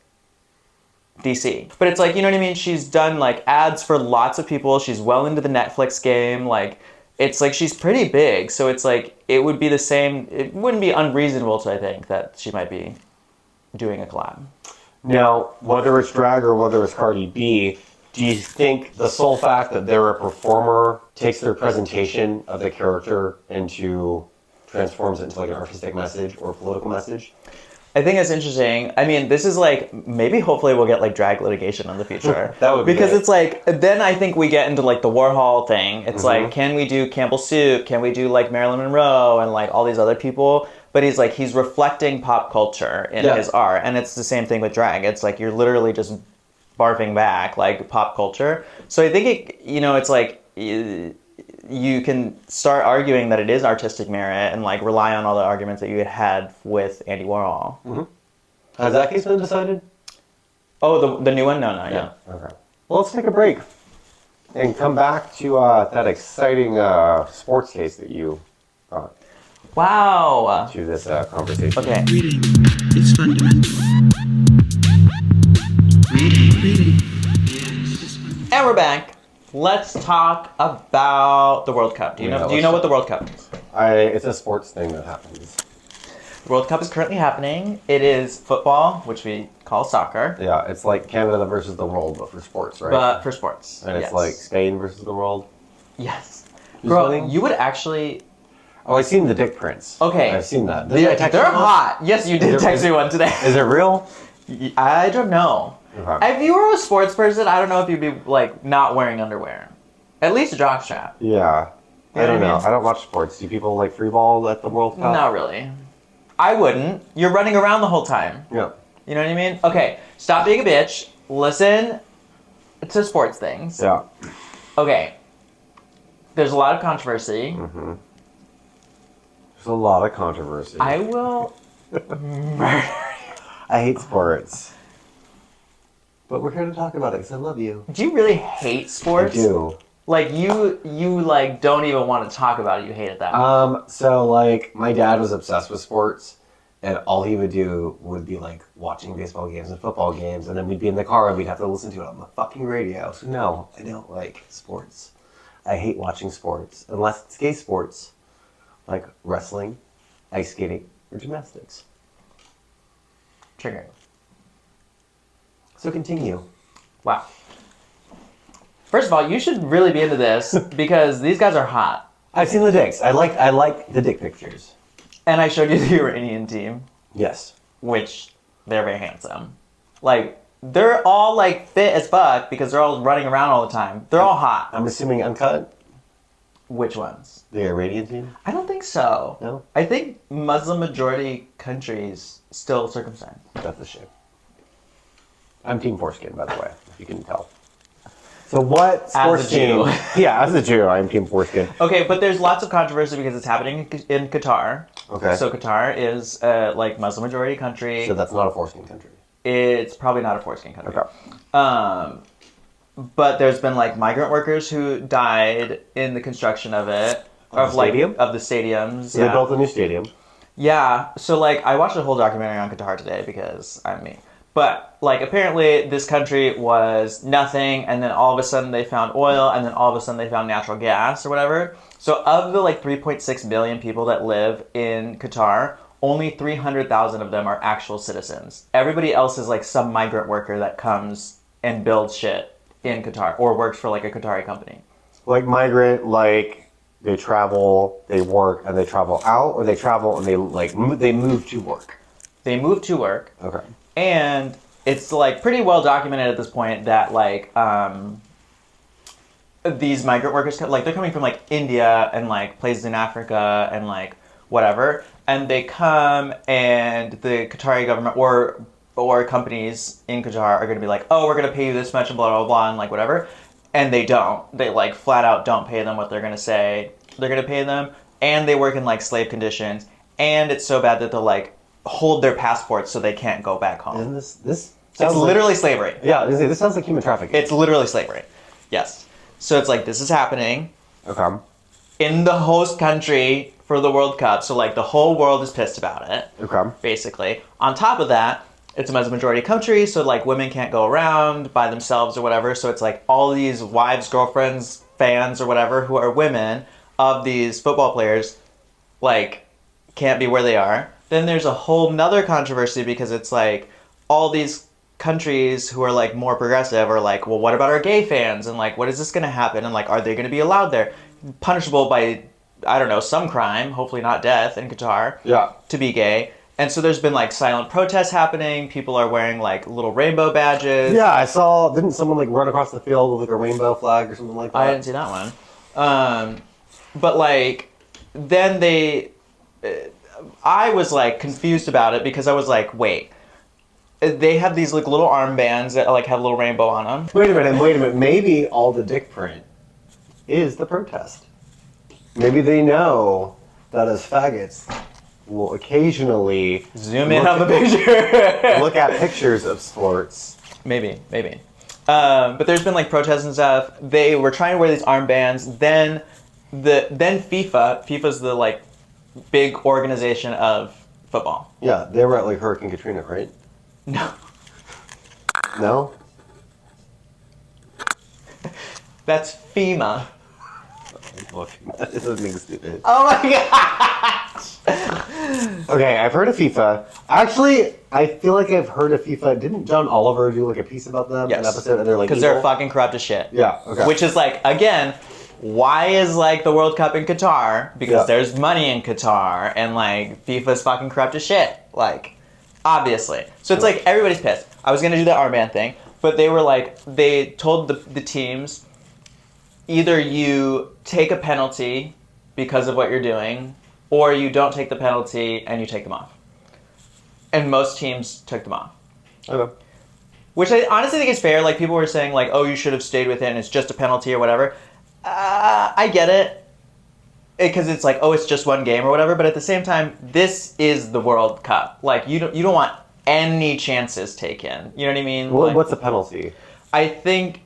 DC. But it's like, you know what I mean? She's done like ads for lots of people. She's well into the Netflix game. Like, it's like she's pretty big. So it's like, it would be the same. It wouldn't be unreasonable to, I think, that she might be doing a collab. Now, whether it's drag or whether it's Cardi B, do you think the sole fact that they're a performer takes their presentation of the character transforms it into like an artistic message or a political message? I think it's interesting. I mean, this is like maybe hopefully we'll get like drag litigation in the future. That would be because great. it's like then I think we get into like the Warhol thing. It's Mm-hmm. like can we do Campbell Soup? Can we do like Marilyn Monroe and like all these other people? But he's reflecting pop culture in Yeah. his art, and it's the same thing with drag. It's like you're literally just barfing back like pop culture. So I think it's like you can start arguing that it is artistic merit and like rely on all the arguments that you had with Andy Warhol. Has that case been decided? Oh, the new one? No, not yet. Okay. Well, let's take a break and come back to that exciting sports case that you brought Wow. to this conversation. Okay. Reading is fundamental. Reading. And we're back. Let's talk about the World Cup. Do you Yeah, know let's what the World Cup is? It's a sports thing that happens. The World Cup is currently happening. It is football, which we call soccer, Yeah, it's like Canada versus the world, but for sports, right? but for sports. and it's Yes. like Spain versus the world. Yes. Who's Bro, winning? you would actually... Oh, I've seen the Dick Prints. Okay. I've seen that. They're, Didn't I text you one? hot. Yes, you did Is it- text me one today. Is it real? I don't know. Okay. If you were a sports person, I don't know if you'd be like not wearing underwear. At least a jockstrap. Yeah. You I know don't what I know. mean? I don't watch sports. Do people like free ball at the World Cup? Not really. I wouldn't. You're running around the whole time. Yeah. You know what I mean? Okay, stop being a bitch. Listen to sports things. Yeah. Okay. There's a lot of controversy. Mm-hmm. There's a lot of controversy. I will murder. I hate sports. But we're here to talk about it because I love you. Do you really hate sports? I do. Like you like don't even want to talk about it. You hate it that much. So like my dad was obsessed with sports, and all he would do would be like watching baseball games and football games, and then we'd be in the car and we'd have to listen to it on the fucking radio. So no, I don't like sports. I hate watching sports unless it's gay sports, like wrestling, ice skating, or gymnastics. Triggering. So continue. Wow. First of all, you should really be into this because these guys are hot. I've seen the dicks. I like the dick pictures. And I showed you the Iranian team, Yes. which they're very handsome. Like, they're all like fit as fuck because they're all running around all the time. They're all hot. I'm assuming uncut. Which ones? The Iranian team. I don't think so. No? I think Muslim majority countries still circumcised. That's a shame. I'm Team Foreskin, by the way, if you can tell. So what sports Jew. team? Yeah, as a Jew, I'm Team Foreskin. Okay, but there's lots of controversy because it's happening in Qatar. Okay. So Qatar is like Muslim majority country. So that's not a foreskin country. It's probably not a foreskin country. Okay. But there's been like migrant workers who died in the construction of it. Of the stadium? Of the stadiums. So they built a new stadium. Yeah. So like I watched a whole documentary on Qatar today because I'm me. But like apparently this country was nothing, and then all of a sudden they found oil, and then all of a sudden they found natural gas or whatever. So of the like 3.6 million people that live in Qatar, only 300,000 of them are actual citizens. Everybody else is like some migrant worker that comes and builds shit in Qatar or works for like a Qatari company. Like migrant, like they travel, they work, and they travel out, or they travel and they like they move to work. They move to work. Okay. And it's like pretty well documented at this point that like these migrant workers like they're coming from like India and like places in Africa and like whatever, and they come and the Qatari government or companies in Qatar are going to be like, oh, we're going to pay you this much and blah blah blah and like whatever, and they don't. They like flat out don't pay them what they're going to say they're going to pay them, and they work in like slave conditions, and it's so bad that they'll like hold their passports so they can't go back home. And this It's sounds like- literally slavery. yeah. This sounds like human trafficking. It's literally slavery. Yes. So it's like this is happening okay. in the host country for the World Cup. So like the whole world is pissed about it, Okay. basically. On top of that, it's a Muslim majority country, so like women can't go around by themselves or whatever. So it's like all these wives, girlfriends, fans or whatever who are women of these football players like can't be where they are. Then there's a whole nother controversy because it's like all these countries who are like more progressive are like, well, what about our gay fans? And like, what is this going to happen? And like, are they going to be allowed there? Punishable by, I don't know, some crime, hopefully not death in Qatar, Yeah. to be gay. And so there's been like silent protests happening. People are wearing like little rainbow badges. Yeah, I saw. Didn't someone like run across the field with like a rainbow flag or something like that? I didn't see that one. But like, then I was like confused about it because I was like, wait, they have these like little armbands that like have a little rainbow on them. Wait a minute. Maybe all the dick print is the protest. Maybe they know that as faggots will occasionally Zoom in on the picture. look at pictures of sports. Maybe. But there's been like protests and stuff. They were trying to wear these armbands. Then FIFA's the like big organization of football. Yeah, they were at like Hurricane Katrina, right? No. No? That's FEMA. This is being stupid. Oh my gosh! Okay, I've heard of FIFA. Actually, I feel like I've heard of FIFA. Didn't John Oliver do like a piece about them? Yes. An episode, and they're like Because they're evil? fucking corrupt as shit. Yeah. Okay. Which is like, again, why is like the World Cup in Qatar? Because Yeah. there's money in Qatar, and like FIFA's fucking corrupt as shit. Like, obviously. So it's like everybody's pissed. I was gonna do the armband thing, but they were like, they told the teams, either you take a penalty because of what you're doing, or you don't take the penalty and you take them off. And most teams took them off. Okay. Which I honestly think is fair. Like, people were saying, like, oh, you should have stayed with it and it's just a penalty or whatever. I get it. Because it's like, oh, it's just one game or whatever. But at the same time, this is the World Cup. Like, you don't want any chances taken. You know what I mean? Well, Like, what's the penalty? I think...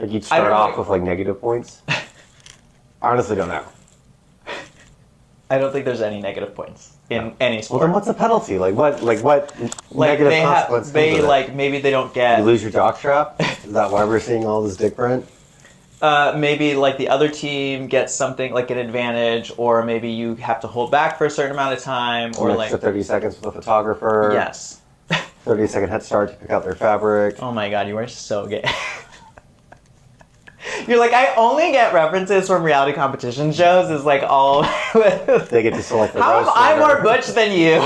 Like you'd I start don't off know. with like negative points? I honestly don't know. I don't think there's any negative points in any Well, sport. then what's the penalty? Like what like negative they consequence have, they comes with it? like maybe they don't get. You lose your jockstrap? Is that why we're seeing all this dick print? Maybe like the other team gets something like an advantage, or maybe you have to hold back for a certain amount of time, or An like extra 30 seconds with a photographer. yes. 30-second head start to pick out their fabric. Oh my god, you are so gay. You're like, I only get references from reality competition shows. Is like all. They get to select the How am roast I winner. more butch than you?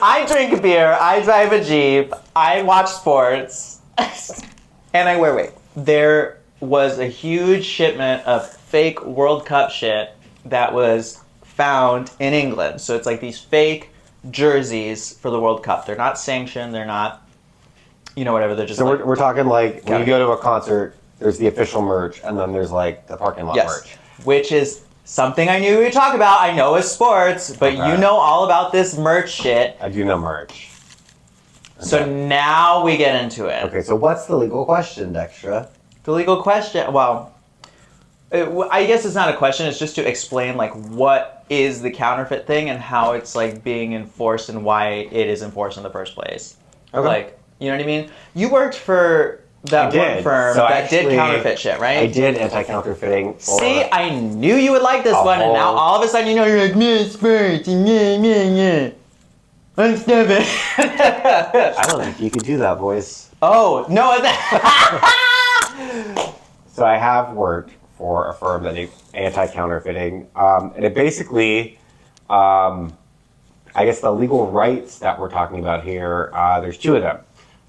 I drink beer, I drive a Jeep, I watch sports, and I wear weight. There was a huge shipment of fake World Cup shit that was found in England. So it's like these fake jerseys for the World Cup. They're not sanctioned, they're not, whatever, they're just So like, we're talking like when Yeah. you go to a concert, there's the official merch, and then there's like the parking lot yes, merch. which is something I knew we'd talk about. I know it's sports, but Okay. you know all about this merch shit. I do know merch. So now we get into it. Okay, so what's the legal question, Dextra? The legal question, well, I guess it's not a question, it's just to explain like what is the counterfeit thing and how it's like being enforced and why it is enforced in the first place. Okay. Like, you know what I mean? You worked for that I one did. firm So that did actually, counterfeit shit, right? I did anti-counterfeiting. For, See, I knew you would like this one, and now whole- all of a sudden you're like, me, it's sports, yeah. I'm stupid. I don't think you could do that, boys. Oh, no. So I have worked for a firm that did anti-counterfeiting, and it basically, I guess the legal rights that we're talking about here, there's two of them.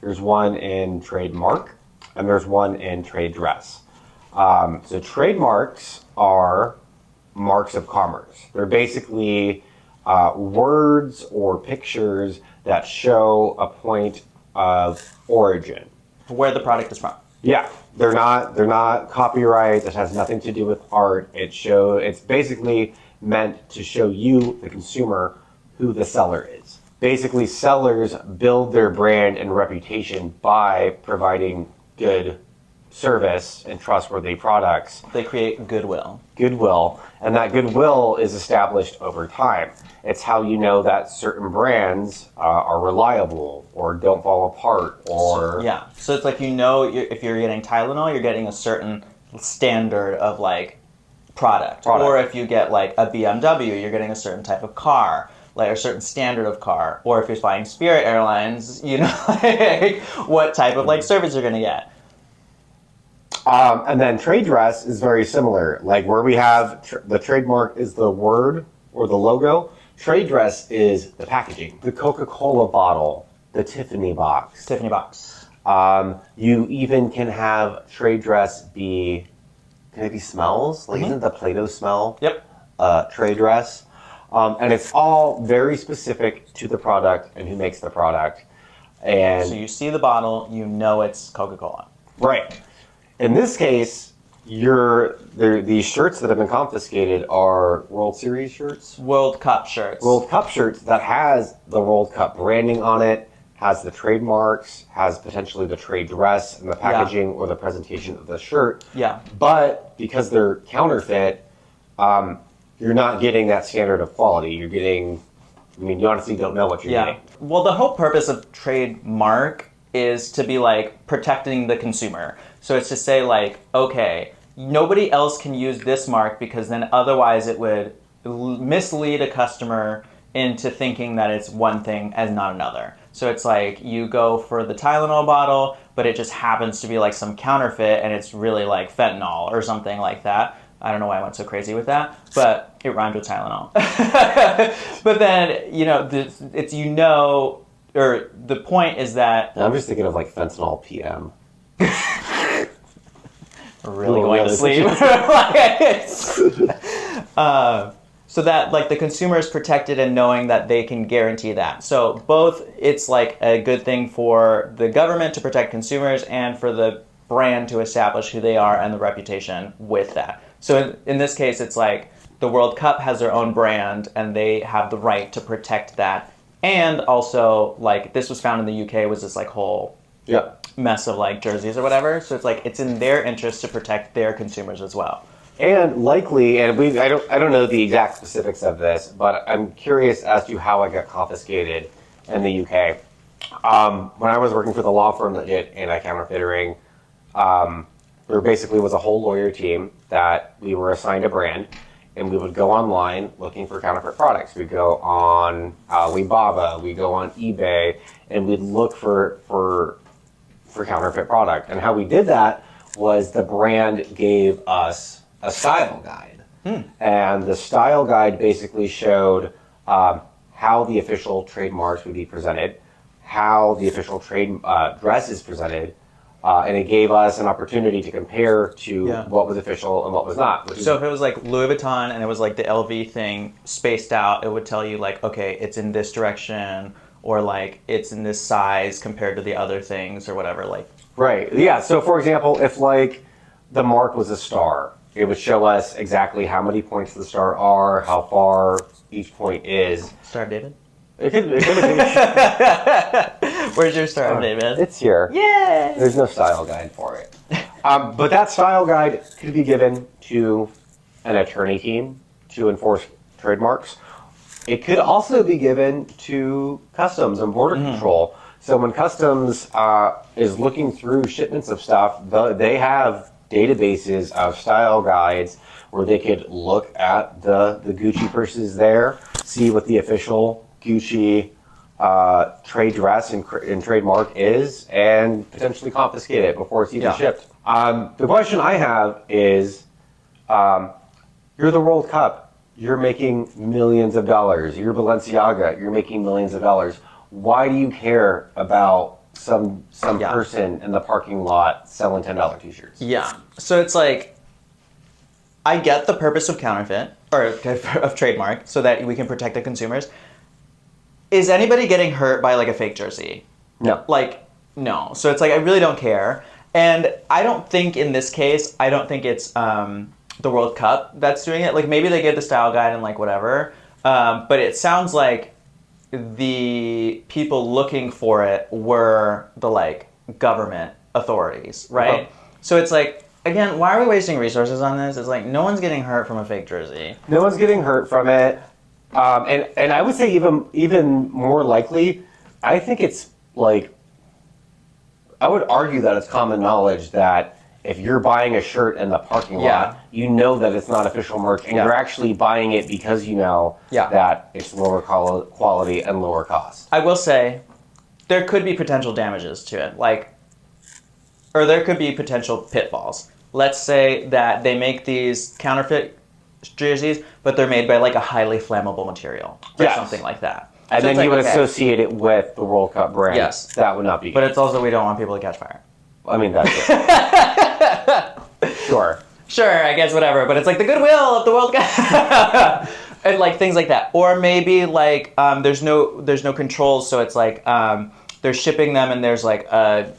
There's one in trademark, and there's one in trade dress. So trademarks are marks of commerce. They're basically words or pictures that show a point of origin. Where the product is from. Yeah, they're not copyright. It has nothing to do with art. It's basically meant to show you, the consumer, who the seller is. Basically, sellers build their brand and reputation by providing good service and trustworthy products, They create goodwill. goodwill, and that goodwill is established over time. It's how you know that certain brands are reliable or don't fall apart or Yeah. So it's like, if you're getting Tylenol, you're getting a certain standard of like product. Or if you get like a BMW, you're getting a certain type of car, like a certain standard of car. Or if you're flying Spirit Airlines, like what type of like service you're gonna get. And then trade dress is very similar. Like where we have the trademark is the word or the logo. Trade dress is the packaging. The Coca-Cola bottle, the Tiffany box. Tiffany box. You even can have trade dress be, can it be smells? Like, isn't the Play-Doh smell? Yep. Trade dress. And it's all very specific to the product and who makes the product. And So you see the bottle, you know it's Coca-Cola. right. In this case, these shirts that have been confiscated are World Series shirts. World Cup shirts. World Cup shirts that has the World Cup branding on it, has the trademarks, has potentially the trade dress and the packaging or the presentation of the shirt. Yeah. But because they're counterfeit, you're not getting that standard of quality. You're getting, I mean, you honestly don't know what you're Yeah. getting. Well, the whole purpose of trademark is to be like protecting the consumer. So it's to say like, okay, nobody else can use this mark because then otherwise it would mislead a customer into thinking that it's one thing and not another. So it's like you go for the Tylenol bottle, but it just happens to be like some counterfeit and it's really like fentanyl or something like that. I don't know why I went so crazy with that, but it rhymed with Tylenol. But then, you know, it's, you know, or the point is that And I'm just thinking of like fentanyl PM. we're really Oh, going yeah, to this sleep. is- Like, so that like the consumer is protected and knowing that they can guarantee that. So both it's like a good thing for the government to protect consumers and for the brand to establish who they are and the reputation with that. So in this case, it's like the World Cup has their own brand and they have the right to protect that. And also, like, this was found in the UK, was this like whole Yeah. mess of like jerseys or whatever. So it's like it's in their interest to protect their consumers as well. And likely, and I don't know the exact specifics of this, but I'm curious as to how it got confiscated in the UK. When I was working for the law firm that did anti-counterfeiting, there basically was a whole lawyer team that we were assigned a brand, and we would go online looking for counterfeit products. We'd go on Alibaba, we go on eBay, and we'd look for counterfeit product. And how we did that was the brand gave us a style guide. And the style guide basically showed how the official trademarks would be presented, how the official trade dress is presented, and it gave us an opportunity to compare to Yeah. what was official and what was not. Which So if it was like Louis Vuitton and it was like the LV thing spaced out, it would tell you like, okay, it's in this direction or like it's in this size compared to the other things or whatever. Like, right, yeah. So for example, if like the mark was a star, it would show us exactly how many points the star are, how far each point is. Star of David? It could be. Where's your Star of David? It's here. Yay! There's no style guide for it. But that style guide could be given to an attorney team to enforce trademarks. It could also be given to Customs and Border Control. So when Customs is looking through shipments of stuff, they have databases of style guides where they could look at the Gucci purses there, see what the official Gucci trade dress and trademark is, and potentially confiscate it before it's even shipped. The question I have is, you're the World Cup. You're making millions of dollars. You're Balenciaga. You're making millions of dollars. Why do you care about some person in the parking lot selling $10 t-shirts? Yeah. So it's like, I get the purpose of counterfeit, or of trademark, so that we can protect the consumers. Is anybody getting hurt by like a fake jersey? No. Like, no. So it's like, I really don't care. And I don't think in this case, I don't think it's the World Cup that's doing it. Like maybe they get the style guide and like whatever. But it sounds like the people looking for it were the like government authorities, right? Okay. So it's like, again, why are we wasting resources on this? It's like no one's getting hurt from a fake jersey. No one's getting hurt from it. And I would say even more likely, I think it's like, I would argue that it's common knowledge that if you're buying a shirt in the parking lot, you know that it's not official merch, and you're actually buying it because you know that it's lower quality and lower cost. I will say, there could be potential damages to it, like, or there could be potential pitfalls. Let's say that they make these counterfeit jerseys, but they're made by like a highly flammable material or Yes. something like that. And So then it's you like, would okay. associate it with the World Cup brand. Yes. That would not be But good. it's also we don't want people to catch fire. I mean, that's it. Sure. Sure, I guess whatever, but it's like the goodwill of the World Cup. And like things like that. Or maybe like there's no controls, so it's like they're shipping them and there's like a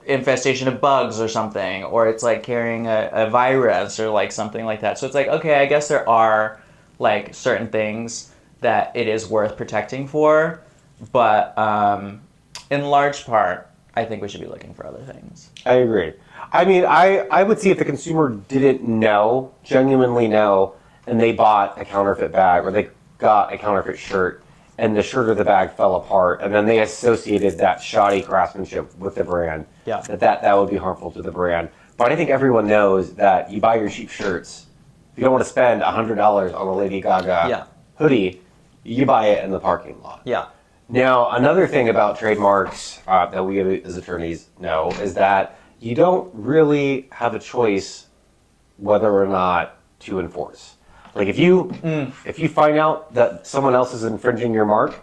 infestation of bugs or something, or it's like carrying a virus or like something like that. So it's like, okay, I guess there are like certain things that it is worth protecting for, but in large part, I think we should be looking for other things. I agree. I mean, I would see if the consumer didn't know, genuinely know, and they bought a counterfeit bag or they got a counterfeit shirt and the shirt or the bag fell apart and then they associated that shoddy craftsmanship with the brand, Yeah. that would be harmful to the brand. But I think everyone knows that you buy your cheap shirts. If you don't want to spend $100 on a Lady Gaga Yeah. hoodie, you buy it in the parking lot. Yeah. Now, another thing about trademarks that we as attorneys know is that you don't really have a choice whether or not to enforce. Like if you find out that someone else is infringing your mark,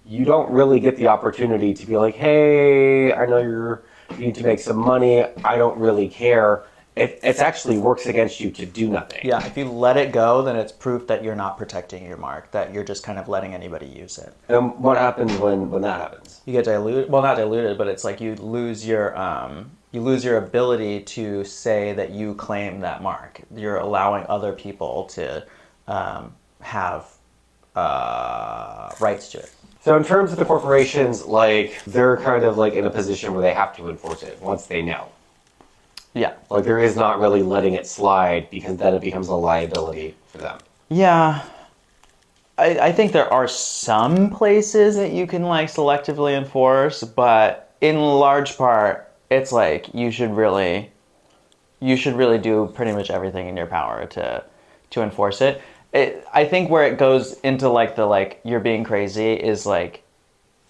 you don't really get the opportunity to be like, hey, I know you need to make some money. I don't really care. It actually works against you to do nothing. Yeah, if you let it go, then it's proof that you're not protecting your mark, that you're just kind of letting anybody use it. And what happens when that happens? You get diluted, well, not diluted, but it's like you lose your ability to say that you claim that mark. You're allowing other people to have rights to it. So in terms of the corporations, like they're kind of like in a position where they have to enforce it once they know. Yeah. Like there is not really letting it slide because then it becomes a liability for them. Yeah. I think there are some places that you can like selectively enforce, but in large part, it's like you should really do pretty much everything in your power to enforce it. I think where it goes into like the like you're being crazy is like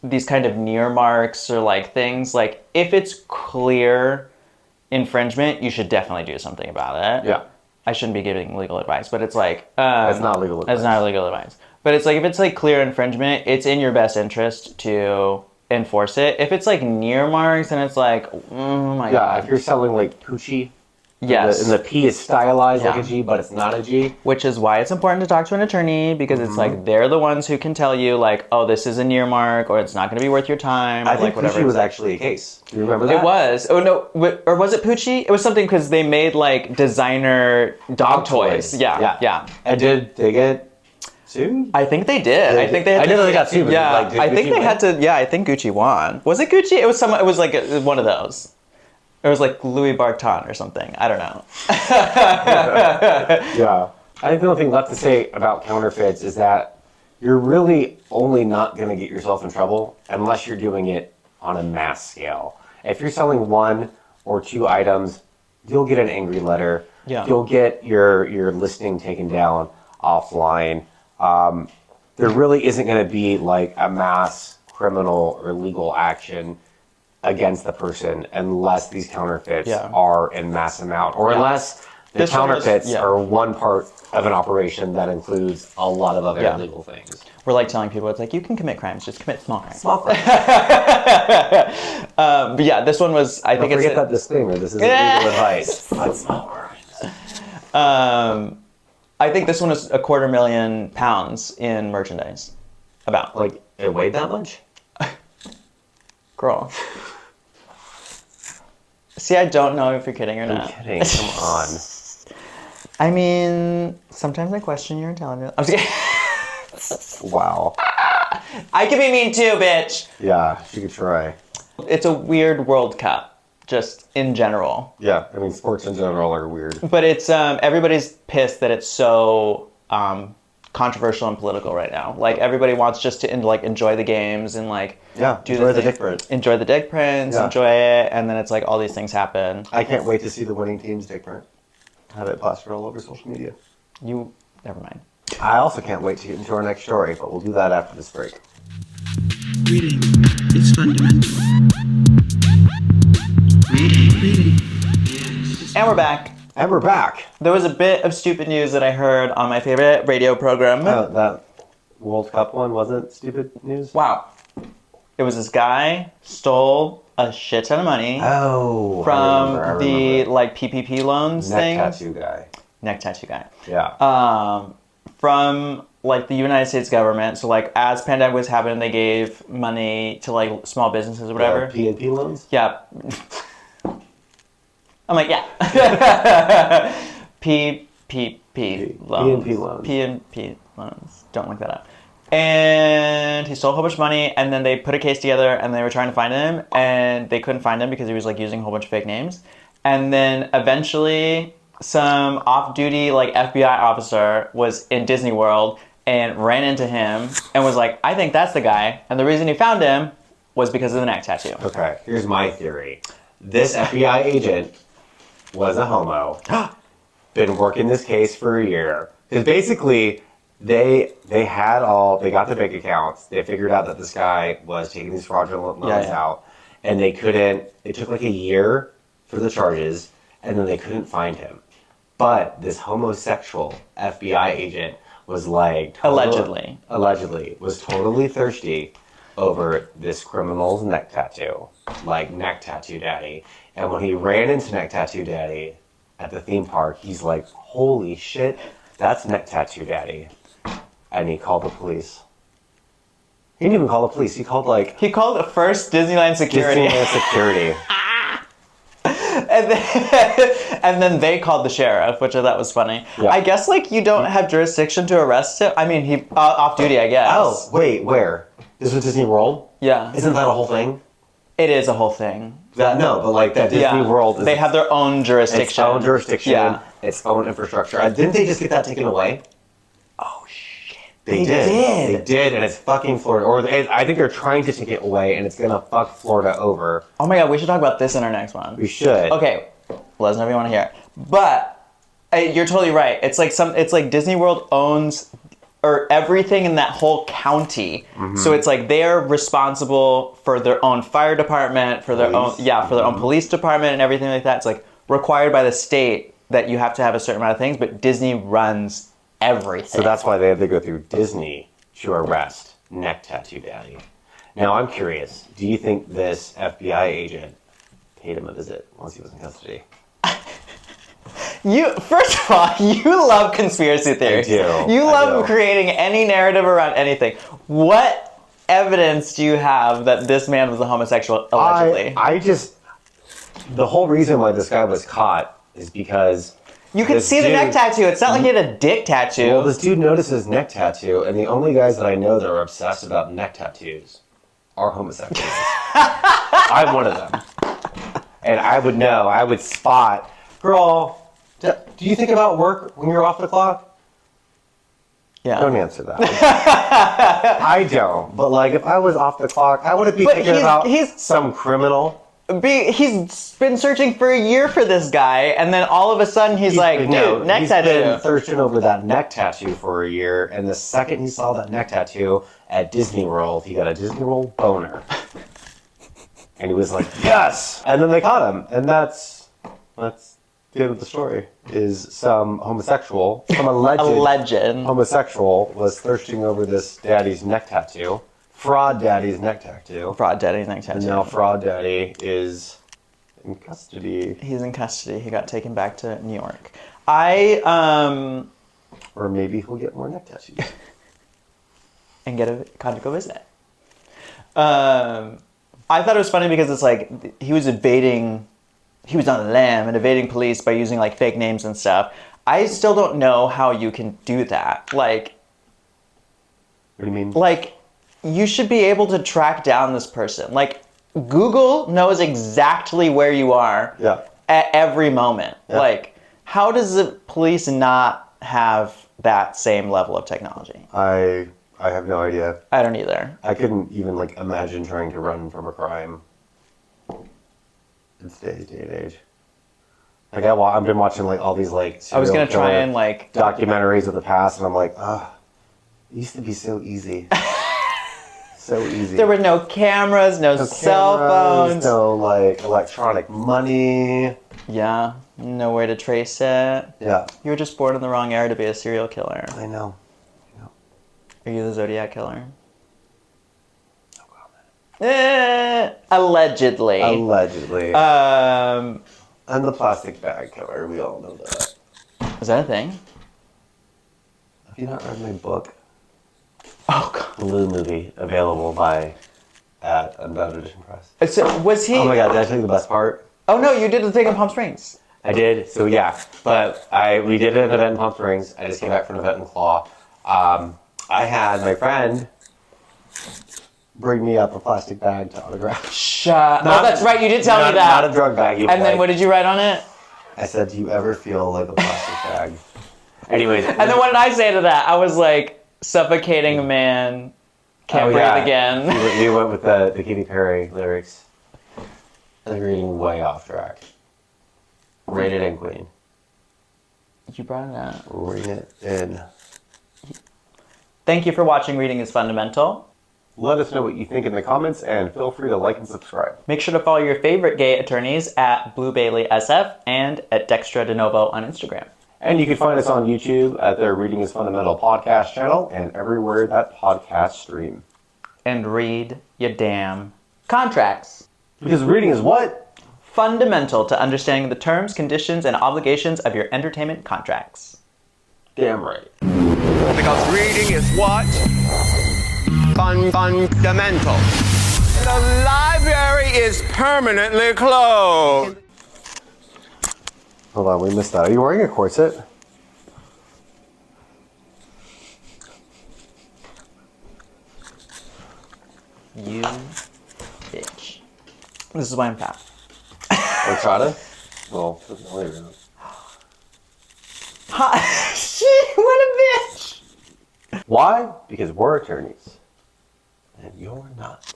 these kind of near marks or like things like if it's clear infringement, you should definitely do something about it. Yeah. I shouldn't be giving legal advice, but it's like It's not legal advice. It's not legal advice. But it's like if it's like clear infringement, it's in your best interest to enforce it. If it's like near marks and it's like, oh my Yeah, god. if you're selling like Poochie, Yes. and the P is stylized like Yeah. a G, but it's not a G. Which is why it's important to talk to an attorney because it's like they're the ones who can tell you like, oh, this is a near mark or it's not going to be worth your time. Or I think like whatever. Poochie was actually a case. Do you remember that? It was. Oh no, or was it Poochie? It was something because they made like designer dog toys. Yeah. And did they get sued? I think they did. I think they. Had I know they got sued, but Yeah, like, did I think Gucci they had to. Yeah, I think Gucci won. Was it Gucci? It was some. It was like one of those. It was like Louis Vuitton or something. I don't know. Yeah. I think the only thing left to say about counterfeits is that you're really only not going to get yourself in trouble unless you're doing it on a mass scale. If you're selling one or two items, you'll get an angry letter. Yeah. You'll get your listing taken down offline. There really isn't going to be like a mass criminal or legal action against the person unless these counterfeits Yeah. are in mass amount or unless the This one was- counterfeits yeah. are one part of an operation that includes a lot of other Yeah. illegal things. We're like telling people it's like you can commit crimes, just commit small crimes. Small crimes. But yeah, this one was. I Don't think forget it's. that disclaimer. This isn't Yeah. legal advice. But small crimes. I think this one was £250,000 in merchandise. About Like it weighed that much? girl. See, I don't know if you're kidding or I'm not. kidding. Come on. I mean, sometimes I question your intelligence. I'm just kidding. Wow. I can be mean too, bitch. Yeah, she could try. It's a weird World Cup, just in general. Yeah, I mean sports in general are weird. But it's everybody's pissed that it's so controversial and political right now. Like everybody wants just to enjoy the games and like Yeah, do enjoy the thing- dick print. enjoy the dick prints, Yeah. enjoy it, and then it's like all these things happen. I can't wait to see the winning team's dick print. Have it plastered all over social media. You never mind. I also can't wait to get into our next story, but we'll do that after this break. Reading is fundamental. Reading. And we're back. And we're back. There was a bit of stupid news that I heard on my favorite radio program. Oh, that World Cup one wasn't stupid news? Wow. It was this guy stole a shit ton of money Oh, from I remember. the like PPP loans neck thing. tattoo guy. Neck tattoo guy. Yeah. From like the United States government. So like as pandemic was happening, they gave money to like small businesses or whatever. PNP loans? Yeah. I'm like, yeah. PPP loans. PNP loans. PNP loans. Don't look that up. And he stole a whole bunch of money, and then they put a case together, and they were trying to find him, and they couldn't find him because he was like using a whole bunch of fake names. And then eventually, some off-duty like FBI officer was in Disney World and ran into him and was like, I think that's the guy. And the reason he found him was because of the neck tattoo. Okay, here's my theory. This FBI agent was a homo. Been working this case for a year. Because basically, they got the bank accounts. They figured out that this guy was taking these fraudulent loans out. And it took like a year for the charges. And then they couldn't find him. But this homosexual FBI agent was like... Allegedly. Was totally thirsty over this criminal's neck tattoo. Like neck tattoo daddy. And when he ran into neck tattoo daddy at the theme park, he's like, holy shit, that's neck tattoo daddy. And he called the police. He didn't even call the police. He called the first Disneyland security. Disneyland security. And then they called the sheriff, which I thought was funny. Yeah. I guess like you don't have jurisdiction to arrest him. I mean, he off duty, I guess. Oh, wait, where? This was Disney World? Yeah. Isn't that a whole thing? It is a whole thing. No, but like that Disney Yeah. World. They have their own jurisdiction. Its own jurisdiction. Yeah. Its own infrastructure. Didn't they just get that taken away? Oh shit. They did, and it's fucking Florida. Or I think they're trying to take it away, and it's gonna fuck Florida over. Oh my god, we should talk about this in our next one. We should. Okay, let us know if you want to hear it. But you're totally right. It's like Disney World owns or everything in that whole county. Mm-hmm. So it's like they're responsible for their own fire department, for their own police department and everything like that. It's like required by the state that you have to have a certain amount of things, but Disney runs everything. So that's why they have to go through Disney to arrest neck tattoo daddy. Now I'm curious, do you think this FBI agent paid him a visit once he was in custody? First of all, you love conspiracy theories. I do. You love creating any narrative around anything. What evidence do you have that this man was a homosexual, allegedly? The whole reason why this guy was caught is because you could see the neck tattoo. It's not like he had a dick tattoo. Well, this dude noticed his neck tattoo, and the only guys that I know that are obsessed about neck tattoos are homosexuals. I'm one of them. And I would know, I would spot, girl, do you think about work when you're off the clock? Yeah. Don't answer that. I don't. But like, if I was off the clock, I wouldn't be thinking about some criminal. He's been searching for a year for this guy, and then all of a sudden he's like, dude, neck tattoo. He's been searching over that neck tattoo for a year, and the second he saw that neck tattoo at Disney World, he got a Disney World boner. And he was like, yes! And then they caught him, and that's the end of the story. Is some homosexual, some alleged homosexual was thirsting over this daddy's neck tattoo. Fraud daddy's neck tattoo. Fraud daddy's neck tattoo. And now fraud daddy is in custody. He's in custody. He got taken back to New York. Or maybe he'll get more neck tattoos. And get a conjugal visit. I thought it was funny because it's like he was on the lam and evading police by using like fake names and stuff. I still don't know how you can do that. Like, what do you mean? Like, you should be able to track down this person. Like, Google knows exactly where you are at every moment. Yeah. Like, how does the police not have that same level of technology? I have no idea. I don't either. I couldn't even like imagine trying to run from a crime in today's day and age. Like I've been watching like all these like I was gonna try and like documentaries of the past, and I'm like, it used to be so easy. So easy. There were no cameras, no cell phones, no like electronic money. Yeah. No way to trace it. Yeah, You were just born in the wrong era to be a serial killer. I know. Are you the Zodiac killer? Allegedly. Allegedly. Um, I'm the plastic bag killer. We all know that. is that a thing? Have you not read my book? Oh god. Blue movie available at Unbound Edition Press. So was he? Oh my god, did I tell you the best part? Oh no, you did the thing in Palm Springs. I did, so yeah. But we did an event in Palm Springs. I just came back from an event in Claw. I had my friend bring me up a plastic bag to autograph. Oh, that's right. You did tell me that. Not a drug bag. And then what did you write on it? I said, "Do you ever feel like a plastic bag?" Anyways. And then what did I say to that? I was like, suffocating a man, can't breathe again. We went with the Katy Perry lyrics. And we're getting way off track. Rated and Queen. You brought it up. Ring it in. Thank you for watching Reading is Fundamental. Let us know what you think in the comments, and feel free to like and subscribe. Make sure to follow your favorite gay attorneys at Blue Bailey SF and at Dextra DeNovo on Instagram. And you can find us on YouTube at their Reading is Fundamental podcast channel and everywhere that podcasts stream. And read your damn contracts. Because reading is what? Fundamental to understanding the terms, conditions, and obligations of your entertainment contracts. Damn right. Because reading is what? Fundamental. The library is permanently closed. Hold on, we missed that. Are you wearing a corset? You bitch. This is why I'm fat. Horchata? Well, doesn't really really. Shit, what a bitch! Why? Because we're attorneys. And you're not.